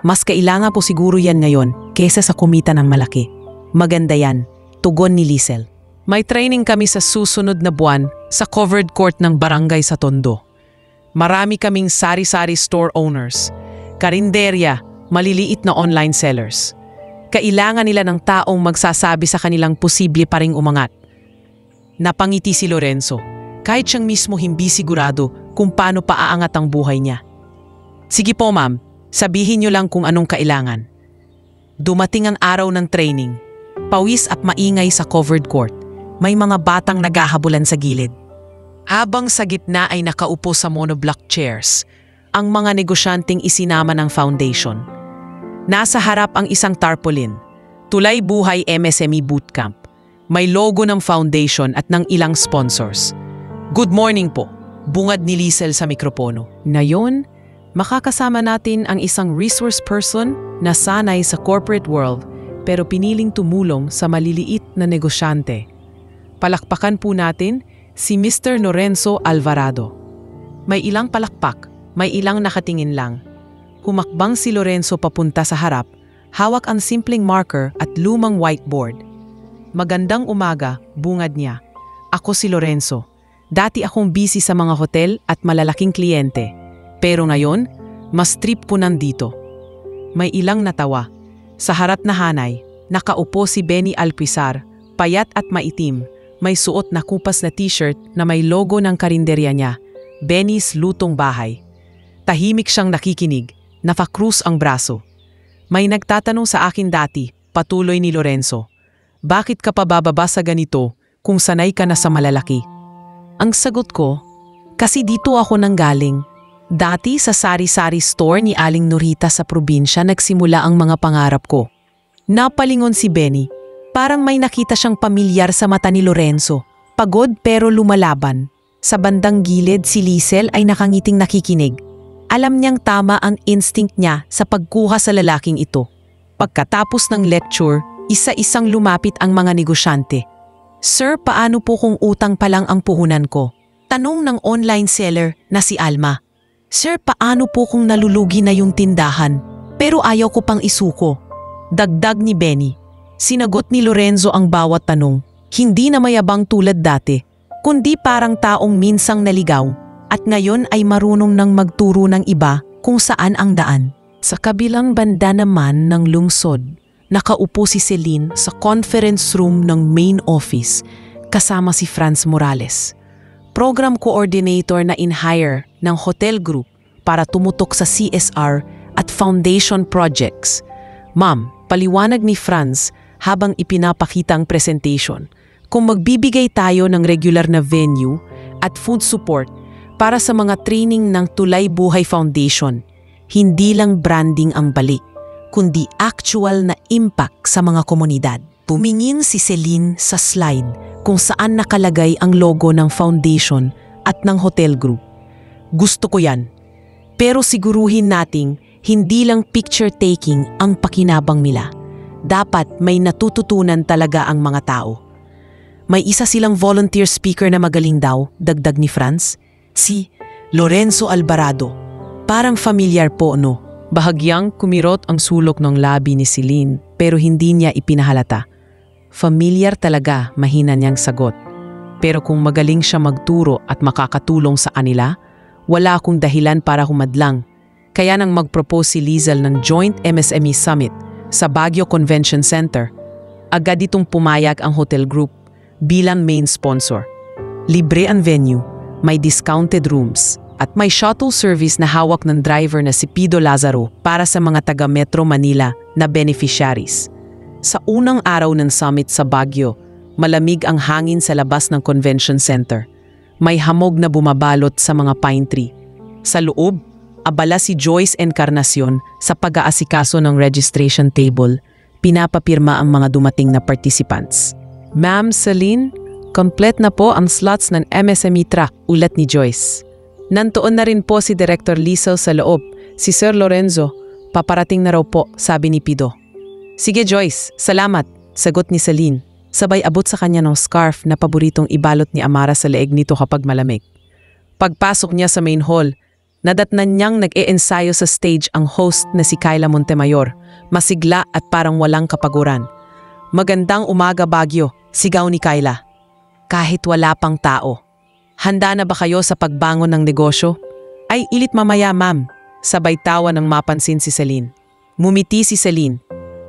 Mas kailangan po siguro yan ngayon kaysa sa kumita ng malaki. Maganda yan, tugon ni Lizel. May training kami sa susunod na buwan sa covered court ng barangay sa Tondo. Marami kaming sari-sari store owners, karinderya, maliliit na online sellers. Kailangan nila ng taong magsasabi sa kanilang posible pa ring umangat. Napangiti si Lorenzo, kahit siyang mismo hindi sigurado kung paano paaangat ang buhay niya. Sige po ma'am, sabihin niyo lang kung anong kailangan. Dumating ang araw ng training. Pawis at maingay sa covered court. May mga batang naghahabulan sa gilid. Habang sa gitna ay nakaupo sa monoblock chairs, ang mga negosyanteng isinama ng foundation. Nasa harap ang isang tarpaulin, Tulay Buhay MSME Bootcamp. May logo ng foundation at ng ilang sponsors. Good morning po, bungad ni Lizel sa mikropono. Ngayon, makakasama natin ang isang resource person na sanay sa corporate world pero piniling tumulong sa maliliit na negosyante. Palakpakan po natin si Mr. Lorenzo Alvarado. May ilang palakpak, may ilang nakatingin lang. Humakbang si Lorenzo papunta sa harap, hawak ang simpleng marker at lumang whiteboard. Magandang umaga, bungad niya. Ako si Lorenzo. Dati akong busy sa mga hotel at malalaking kliyente. Pero ngayon, mas trip ko nandito. May ilang natawa. Sa harap na hanay, nakaupo si Benny Alpizar, payat at maitim. May suot na kupas na t-shirt na may logo ng karinderya niya, Benny's Lutong Bahay. Tahimik siyang nakikinig, Nakakrus ang braso. May nagtatanong sa akin dati, patuloy ni Lorenzo. Bakit ka pa bababa sa ganito kung sanay ka na sa malalaki? Ang sagot ko, kasi dito ako nanggaling. Dati sa sari-sari store ni Aling Norita sa probinsya nagsimula ang mga pangarap ko. Napalingon si Benny. Parang may nakita siyang pamilyar sa mata ni Lorenzo. Pagod pero lumalaban. Sa bandang gilid si Liesel ay nakangiting nakikinig. Alam niyang tama ang instinct niya sa pagkuha sa lalaking ito. Pagkatapos ng lecture, isa-isang lumapit ang mga negosyante. Sir, paano po kung utang pa lang ang puhunan ko? Tanong ng online seller na si Alma. Sir, paano po kung nalulugi na yung tindahan? Pero ayaw ko pang isuko. Dagdag ni Benny. Sinagot ni Lorenzo ang bawat tanong. Hindi na mayabang tulad dati, kundi parang taong minsang naligaw. At ngayon ay marunong nang magturo ng iba kung saan ang daan. Sa kabilang banda naman ng lungsod, nakaupo si Celine sa conference room ng main office kasama si Franz Morales, program coordinator na in-hire ng hotel group para tumutok sa CSR at foundation projects. Ma'am, paliwanag ni Franz habang ipinapakita ang presentation, kung magbibigay tayo ng regular na venue at food support para sa mga training ng Tulay Buhay Foundation, hindi lang branding ang balik, kundi actual na impact sa mga komunidad. Tumingin si Celine sa slide kung saan nakalagay ang logo ng foundation at ng hotel group. Gusto ko yan. Pero siguruhin nating hindi lang picture-taking ang pakinabang nila. Dapat may natututunan talaga ang mga tao. May isa silang volunteer speaker na magaling daw, dagdag ni Franz. Si Lorenzo Alvarado. Parang familiar po, no? Bahagyang kumirot ang sulok ng labi ni Celine pero hindi niya ipinahalata. Familiar talaga, mahina niyang sagot. Pero kung magaling siya magturo at makakatulong sa kanila, wala akong dahilan para humadlang. Kaya nang mag-propose si Liesel ng Joint MSME Summit sa Baguio Convention Center, agad itong pumayag ang hotel group bilang main sponsor. Libre ang venue, may discounted rooms, at may shuttle service na hawak ng driver na si Pido Lazaro para sa mga taga Metro Manila na beneficiaries. Sa unang araw ng summit sa Baguio, malamig ang hangin sa labas ng convention center. May hamog na bumabalot sa mga pine tree. Sa loob, abala si Joyce Encarnacion sa pag-aasikaso ng registration table. Pinapapirma ang mga dumating na participants. Ma'am Celine, complete na po ang slots ng MSME track, ulat ni Joyce. Nantoon na rin po si Director Liesel sa loob, si Sir Lorenzo. Paparating na raw po, sabi ni Pido. Sige Joyce, salamat, sagot ni Celine. Sabay abot sa kanya ng scarf na paboritong ibalot ni Amara sa leeg nito kapag malamig. Pagpasok niya sa main hall, nadatnan niyang nag-e-ensayo sa stage ang host na si Kyla Montemayor, masigla at parang walang kapaguran. Magandang umaga Baguio, sigaw ni Kyla. Kahit wala pang tao. Handa na ba kayo sa pagbangon ng negosyo? Ay, ilit mamaya ma'am. Sabay tawa nang mapansin si Celine. Mumiti si Celine.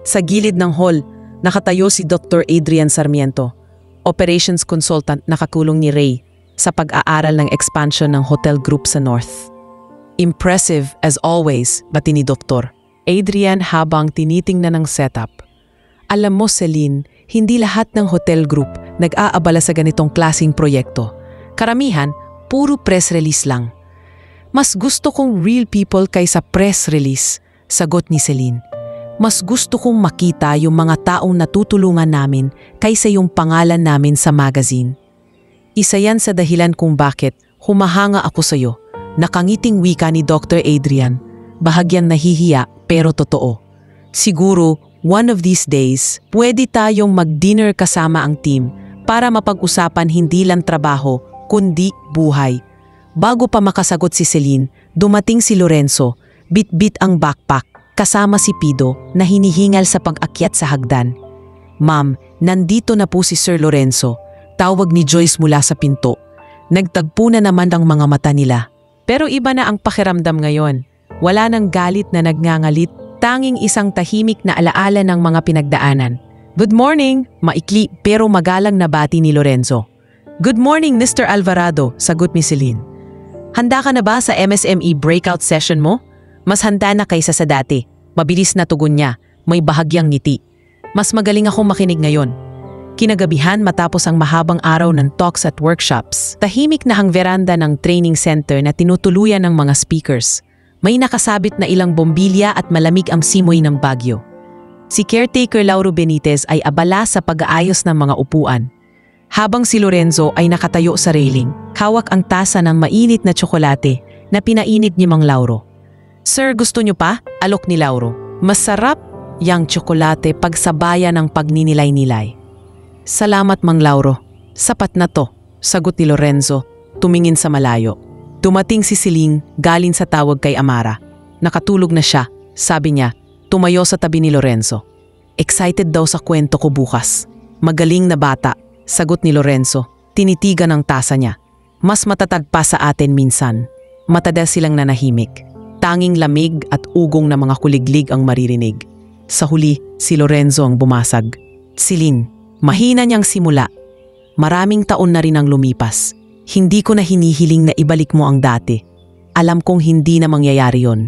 Sa gilid ng hall, nakatayo si Dr. Adrian Sarmiento, operations consultant na kakulong ni Ray sa pag-aaral ng expansion ng hotel group sa North. Impressive as always, bati ni Dr. Adrian habang tinitingnan ng setup. Alam mo Celine, hindi lahat ng hotel group nag-aabala sa ganitong klaseng proyekto. Karamihan, puro press release lang. Mas gusto kong real people kaysa press release, sagot ni Celine. Mas gusto kong makita yung mga taong natutulungan namin kaysa yung pangalan namin sa magazine. Isa yan sa dahilan kung bakit humahanga ako sa'yo. Nakangiting wika ni Dr. Adrian, bahagyang nahihiya pero totoo. Siguro, one of these days, pwede tayong mag-dinner kasama ang team para mapag-usapan hindi lang trabaho, kundi buhay. Bago pa makasagot si Celine, dumating si Lorenzo, bit-bit ang backpack, kasama si Pido na hinihingal sa pag-akyat sa hagdan. Ma'am, nandito na po si Sir Lorenzo, tawag ni Joyce mula sa pinto. Nagtagpo na naman ang mga mata nila. Pero iba na ang pakiramdam ngayon. Wala nang galit na nagngangalit, tanging isang tahimik na alaala ng mga pinagdaanan. Good morning, maikli pero magalang na bati ni Lorenzo. Good morning, Mr. Alvarado, sagot ni Celine. Handa ka na ba sa MSME breakout session mo? Mas handa na kaysa sa dati. Mabilis na tugon niya, may bahagyang ngiti. Mas magaling akong makinig ngayon. Kinagabihan matapos ang mahabang araw ng talks at workshops, tahimik na ang veranda ng training center na tinutuluyan ng mga speakers. May nakasabit na ilang bombilya at malamig ang simoy ng Baguio. Si caretaker Lauro Benitez ay abala sa pag-aayos ng mga upuan. Habang si Lorenzo ay nakatayo sa railing, hawak ang tasa ng mainit na tsokolate na pinainit ni Mang Lauro. "Sir, gusto niyo pa?" alok ni Lauro. "Masarap yang tsokolate pagsabayan ng pagninilay-nilay." "Salamat, Mang Lauro. Sapat na to," sagot ni Lorenzo, tumingin sa malayo. Dumating si Celine galing sa tawag kay Amara. Nakatulog na siya, sabi niya, tumayo sa tabi ni Lorenzo. "Excited daw sa kwento ko bukas." "Magaling na bata," sagot ni Lorenzo, tinitigan ang tasa niya. "Mas matatag pa sa atin minsan." Matagal silang nanahimik. Tanging lamig at ugong na mga kuliglig ang maririnig. Sa huli, si Lorenzo ang bumasag. "Celine, mahina niyang simula. Maraming taon na rin ang lumipas. Hindi ko na hinihiling na ibalik mo ang dati. Alam kong hindi na mangyayari yon."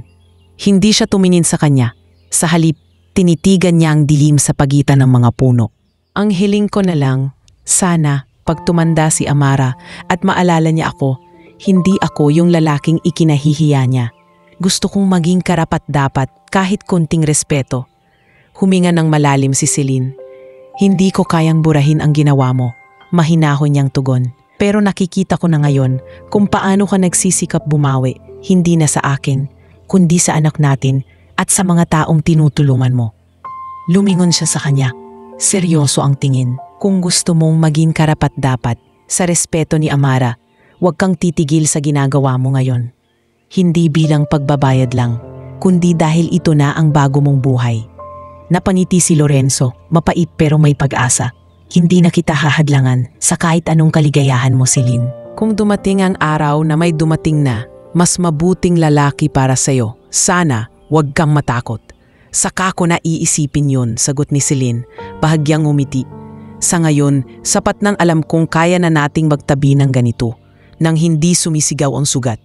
Hindi siya tumingin sa kanya. Sa halip, tinitigan niya ang dilim sa pagitan ng mga puno. "Ang hiling ko na lang, sana pag tumanda si Amara at maalala niya ako, hindi ako yung lalaking ikinahihiya niya. Gusto kong maging karapat-dapat kahit konting respeto." Huminga ng malalim si Celine. "Hindi ko kayang burahin ang ginawa mo." Mahinahon niyang tugon. "Pero nakikita ko na ngayon kung paano ka nagsisikap bumawi, hindi na sa akin, kundi sa anak natin at sa mga taong tinutulungan mo." Lumingon siya sa kanya. Seryoso ang tingin. "Kung gusto mong maging karapat-dapat sa respeto ni Amara, huwag kang titigil sa ginagawa mo ngayon. Hindi bilang pagbabayad lang, kundi dahil ito na ang bago mong buhay." Napaniti si Lorenzo, mapait pero may pag-asa. "Hindi na kita hahadlangan sa kahit anong kaligayahan mo, Celine. Kung dumating ang araw na may dumating na, mas mabuting lalaki para sa'yo, sana huwag kang matakot." "Saka ko na iisipin yun," sagot ni Celine, bahagyang umiti. "Sa ngayon, sapat nang alam kong kaya na nating magtabi ng ganito, nang hindi sumisigaw ang sugat."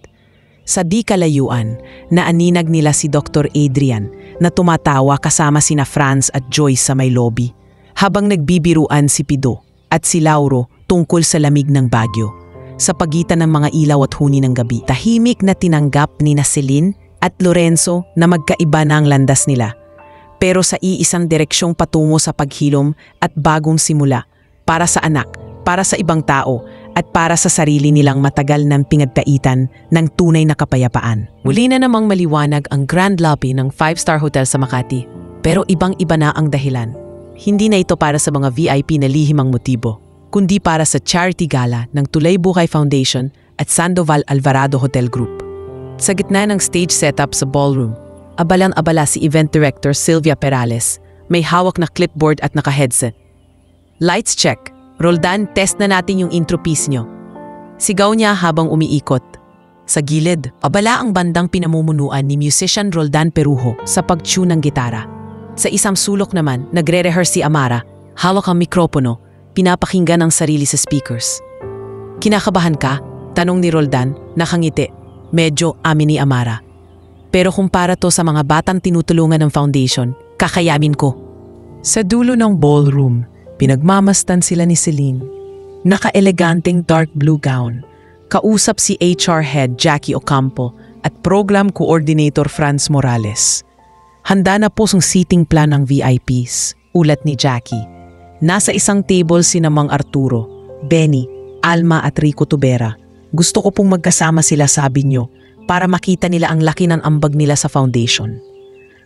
Sa di kalayuan, naaninag nila si Dr. Adrian na tumatawa kasama sina Franz at Joyce sa may lobby, habang nagbibiruan si Pido at si Lauro tungkol sa lamig ng Baguio. Sa pagitan ng mga ilaw at huni ng gabi, tahimik na tinanggap ni Celine at Lorenzo na magkaiba na ang landas nila, pero sa iisang direksyong patungo sa paghilom at bagong simula, para sa anak, para sa ibang tao, at para sa sarili nilang matagal ng pinagkaitan ng tunay na kapayapaan. Muli na namang maliwanag ang grand lobby ng 5-star hotel sa Makati, pero ibang-iba na ang dahilan. Hindi na ito para sa mga VIP na lihimang motibo, kundi para sa charity gala ng Tulay Buhay Foundation at Sandoval Alvarado Hotel Group. Sa gitna ng stage setup sa ballroom, abalang-abala si event director Sylvia Perales, may hawak na clipboard at naka-headset. "Lights check. Roldan, test na natin yung intro piece nyo." Sigaw niya habang umiikot. Sa gilid, abala ang bandang pinamumunuan ni musician Roldan Perujo sa pag-tune ng gitara. Sa isang sulok naman, nagre-rehearse si Amara, hawak ang mikropono, pinapakinggan ang sarili sa speakers. "Kinakabahan ka?" tanong ni Roldan, nakangiti. "Medyo," amin ni Amara. "Pero kung para to sa mga batang tinutulungan ng foundation, kakayamin ko." Sa dulo ng ballroom, pinagmamastan sila ni Celine. Naka-eleganteng dark blue gown. Kausap si HR Head Jackie Ocampo at Program Coordinator Franz Morales. Handa na po ang seating plan ng VIPs, ulat ni Jackie. Nasa isang table sina Mang Arturo, Benny, Alma at Rico Tubera. "Gusto ko pong magkasama sila, sabi nyo, para makita nila ang laki ng ambag nila sa foundation."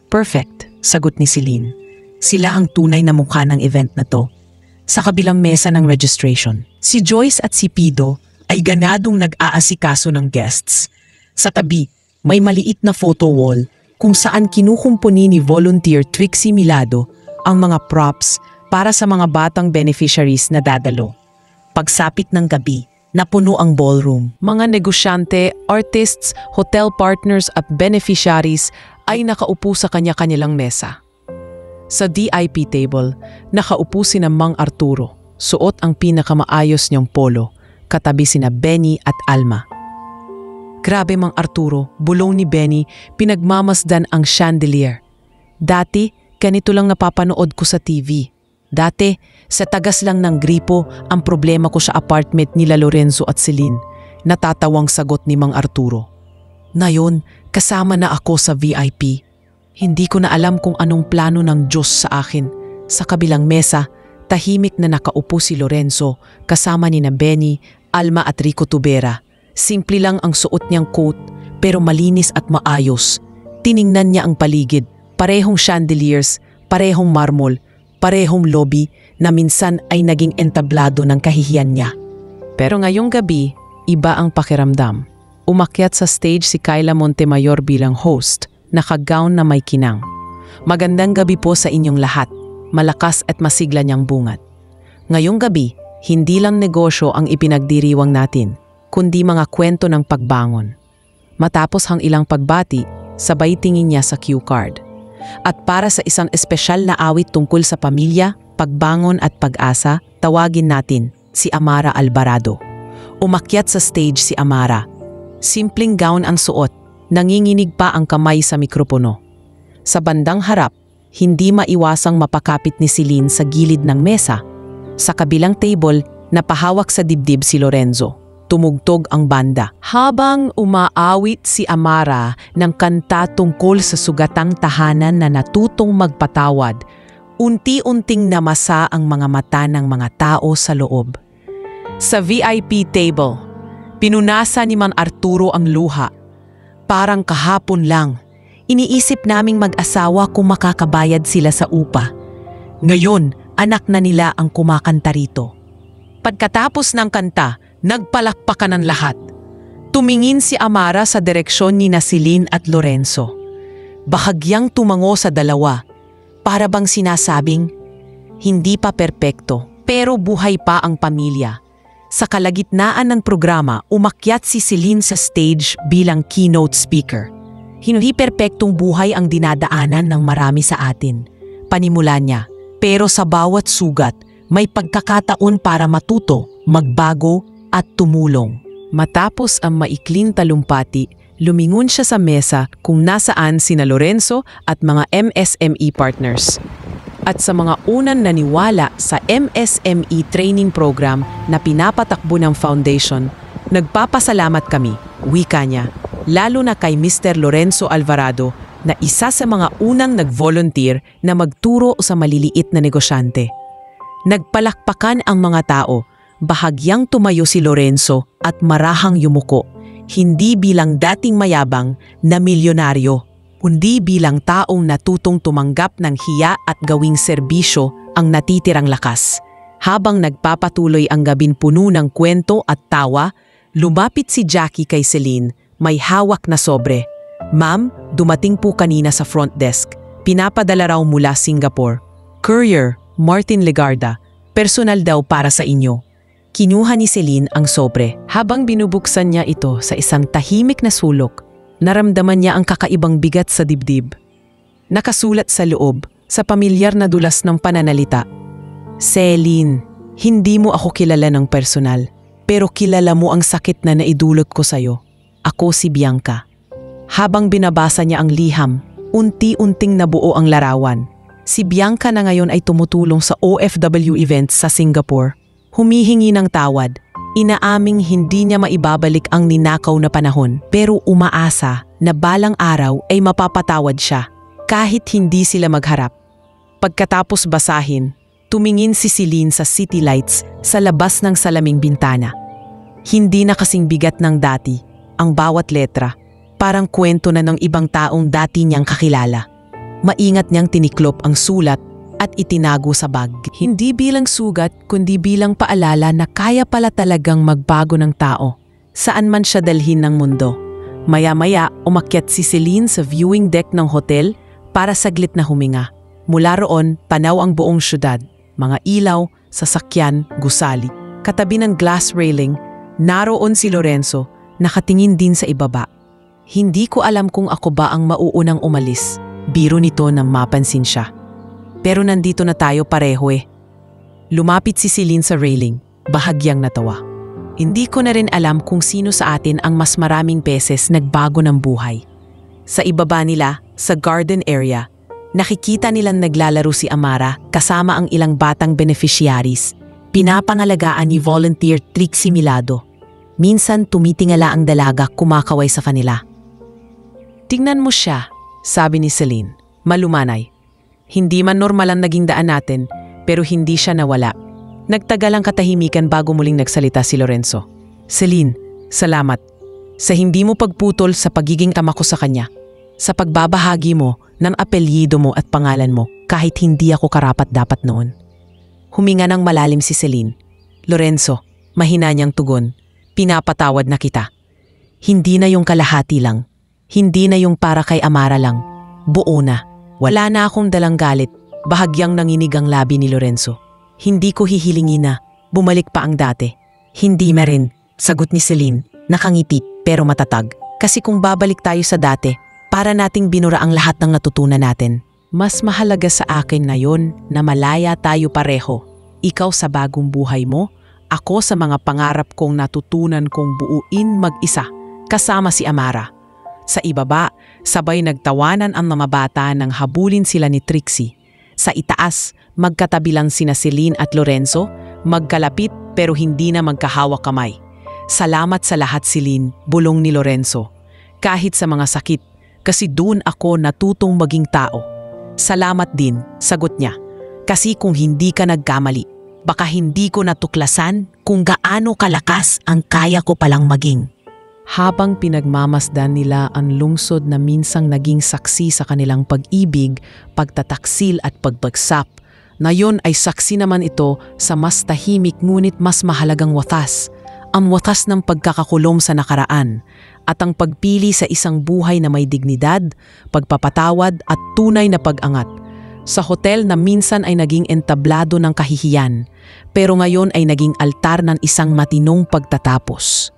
"Perfect," sagot ni Celine. "Sila ang tunay na mukha ng event na to." Sa kabilang mesa ng registration, si Joyce at si Pido ay ganadong nag-aasikaso ng guests. Sa tabi, may maliit na photo wall kung saan kinukumpuni ni volunteer Trixie Milado ang mga props para sa mga batang beneficiaries na dadalo. Pagsapit ng gabi, napuno ang ballroom. Mga negosyante, artists, hotel partners at beneficiaries ay nakaupo sa kanya-kanilang mesa. Sa DIP table, nakaupo sina Mang Arturo, suot ang pinakamaayos niyang polo, katabi sina Benny at Alma. Grabe Mang Arturo, bulong ni Benny, pinagmamasdan ang chandelier. Dati, ganito lang napapanood ko sa TV. Dati, sa tagas lang ng gripo, ang problema ko sa apartment nila Lorenzo at Celine. Natatawang sagot ni Mang Arturo. Ngayon, kasama na ako sa VIP. Hindi ko na alam kung anong plano ng Diyos sa akin. Sa kabilang mesa, tahimik na nakaupo si Lorenzo, kasama ni Benny, Alma at Rico Tubera. Simple lang ang suot niyang coat, pero malinis at maayos. Tiningnan niya ang paligid, parehong chandeliers, parehong marmol, parehong lobby na minsan ay naging entablado ng kahihiyan niya. Pero ngayong gabi, iba ang pakiramdam. Umakyat sa stage si Kyla Montemayor bilang host, nakagown na may kinang. Magandang gabi po sa inyong lahat, malakas at masigla niyang bungat. Ngayong gabi, hindi lang negosyo ang ipinagdiriwang natin, kundi mga kwento ng pagbangon. Matapos ang ilang pagbati, sabay tingin niya sa cue card. At para sa isang espesyal na awit tungkol sa pamilya, pagbangon at pag-asa, tawagin natin si Amara Alvarado. Umakyat sa stage si Amara. Simpleng gown ang suot, nanginginig pa ang kamay sa mikropono. Sa bandang harap, hindi maiwasang mapakapit ni Celine sa gilid ng mesa. Sa kabilang table, napahawak sa dibdib si Lorenzo. Tumugtog ang banda. Habang umaawit si Amara ng kanta tungkol sa sugatang tahanan na natutong magpatawad, unti-unting namasa ang mga mata ng mga tao sa loob. Sa VIP table, pinunasa ni Mang Arturo ang luha. Parang kahapon lang, iniisip naming mag-asawa kung makakabayad sila sa upa. Ngayon, anak na nila ang kumakanta rito. Pagkatapos ng kanta, nagpalakpakan ng lahat. Tumingin si Amara sa direksyon ni Celine at Lorenzo. Bahagyang tumango sa dalawa, para bang sinasabing, hindi pa perpekto, pero buhay pa ang pamilya. Sa kalagitnaan ng programa, umakyat si Celine sa stage bilang keynote speaker. Hindi perpektong buhay ang dinadaanan ng marami sa atin. Panimula niya, pero sa bawat sugat, may pagkakataon para matuto, magbago, at tumulong. Matapos ang maikling talumpati, lumingon siya sa mesa kung nasaan sina Lorenzo at mga MSME partners. At sa mga unang naniwala sa MSME training program na pinapatakbo ng foundation, nagpapasalamat kami, wika niya, lalo na kay Mr. Lorenzo Alvarado na isa sa mga unang nag-volunteer na magturo sa maliliit na negosyante. Nagpalakpakan ang mga tao. Bahagyang tumayo si Lorenzo at marahang yumuko, hindi bilang dating mayabang na milyonaryo, kundi bilang taong natutong tumanggap ng hiya at gawing serbisyo ang natitirang lakas. Habang nagpapatuloy ang gabing puno ng kwento at tawa, lumapit si Jackie kay Celine, may hawak na sobre. Ma'am, dumating po kanina sa front desk. Pinapadala raw mula Singapore. Courier, Martin Legarda, personal daw para sa inyo. Kinuha ni Celine ang sobre. Habang binubuksan niya ito sa isang tahimik na sulok, naramdaman niya ang kakaibang bigat sa dibdib. Nakasulat sa loob, sa pamilyar na dulas ng pananalita. Celine, hindi mo ako kilala ng personal, pero kilala mo ang sakit na naidulot ko sa'yo. Ako si Bianca. Habang binabasa niya ang liham, unti-unting nabuo ang larawan. Si Bianca na ngayon ay tumutulong sa OFW events sa Singapore. Humihingi ng tawad, inaaming hindi niya maibabalik ang ninakaw na panahon pero umaasa na balang araw ay mapapatawad siya kahit hindi sila magharap. Pagkatapos basahin, tumingin si Celine sa city lights sa labas ng salaming bintana. Hindi na kasing bigat ng dati ang bawat letra, parang kwento na ng ibang taong dati niyang kakilala. Maingat niyang tiniklop ang sulat at itinago sa bag. Hindi bilang sugat, kundi bilang paalala na kaya pala talagang magbago ng tao, saan man siya dalhin ng mundo. Maya-maya, umakyat si Celine sa viewing deck ng hotel para saglit na huminga. Mula roon, panaw ang buong syudad, mga ilaw, sasakyan, gusali. Katabi ng glass railing, naroon si Lorenzo, nakatingin din sa ibaba. Hindi ko alam kung ako ba ang mauunang umalis. Biro nito nang mapansin siya. Pero nandito na tayo pareho eh. Lumapit si Celine sa railing, bahagyang natawa. Hindi ko na rin alam kung sino sa atin ang mas maraming beses nagbago ng buhay. Sa ibaba nila, sa garden area, nakikita nilang naglalaro si Amara kasama ang ilang batang beneficiaries. Pinapangalagaan ni volunteer Trixie Milado. Minsan tumitingala ang dalaga kumakaway sa kanila. Tingnan mo siya, sabi ni Celine, malumanay. Hindi man normal ang naging daan natin, pero hindi siya nawala. Nagtagal ang katahimikan bago muling nagsalita si Lorenzo. Celine, salamat. Sa hindi mo pagputol sa pagiging ama ko sa kanya. Sa pagbabahagi mo ng apelyido mo at pangalan mo kahit hindi ako karapat-dapat noon. Huminga ng malalim si Celine. Lorenzo, mahina niyang tugon. Pinapatawad na kita. Hindi na yung kalahati lang. Hindi na yung para kay Amara lang. Buo na. Wala na akong dalang galit. Bahagyang nanginig ang labi ni Lorenzo. Hindi ko hihilingin na. Bumalik pa ang dati. Hindi na rin. Sagot ni Celine. Nakangiti pero matatag. Kasi kung babalik tayo sa dati, para nating binura ang lahat ng natutunan natin. Mas mahalaga sa akin na yon na malaya tayo pareho. Ikaw sa bagong buhay mo, ako sa mga pangarap kong natutunan kong buuin mag-isa, kasama si Amara. Sa ibaba, sabay nagtawanan ang mga bata nang habulin sila ni Trixie. Sa itaas, magkatabi lang sina Celine at Lorenzo, magkalapit pero hindi na magkahawak kamay. Salamat sa lahat Celine, bulong ni Lorenzo. Kahit sa mga sakit, kasi doon ako natutong maging tao. Salamat din, sagot niya. Kasi kung hindi ka nagkamali, baka hindi ko natuklasan kung gaano kalakas ang kaya ko palang maging. Habang pinagmamasdan nila ang lungsod na minsang naging saksi sa kanilang pag-ibig, pagtataksil at pagbagsap, na yon ay saksi naman ito sa mas tahimik ngunit mas mahalagang watas, ang watas ng pagkakakulong sa nakaraan at ang pagpili sa isang buhay na may dignidad, pagpapatawad at tunay na pag-angat. Sa hotel na minsan ay naging entablado ng kahihiyan, pero ngayon ay naging altar ng isang matinong pagtatapos.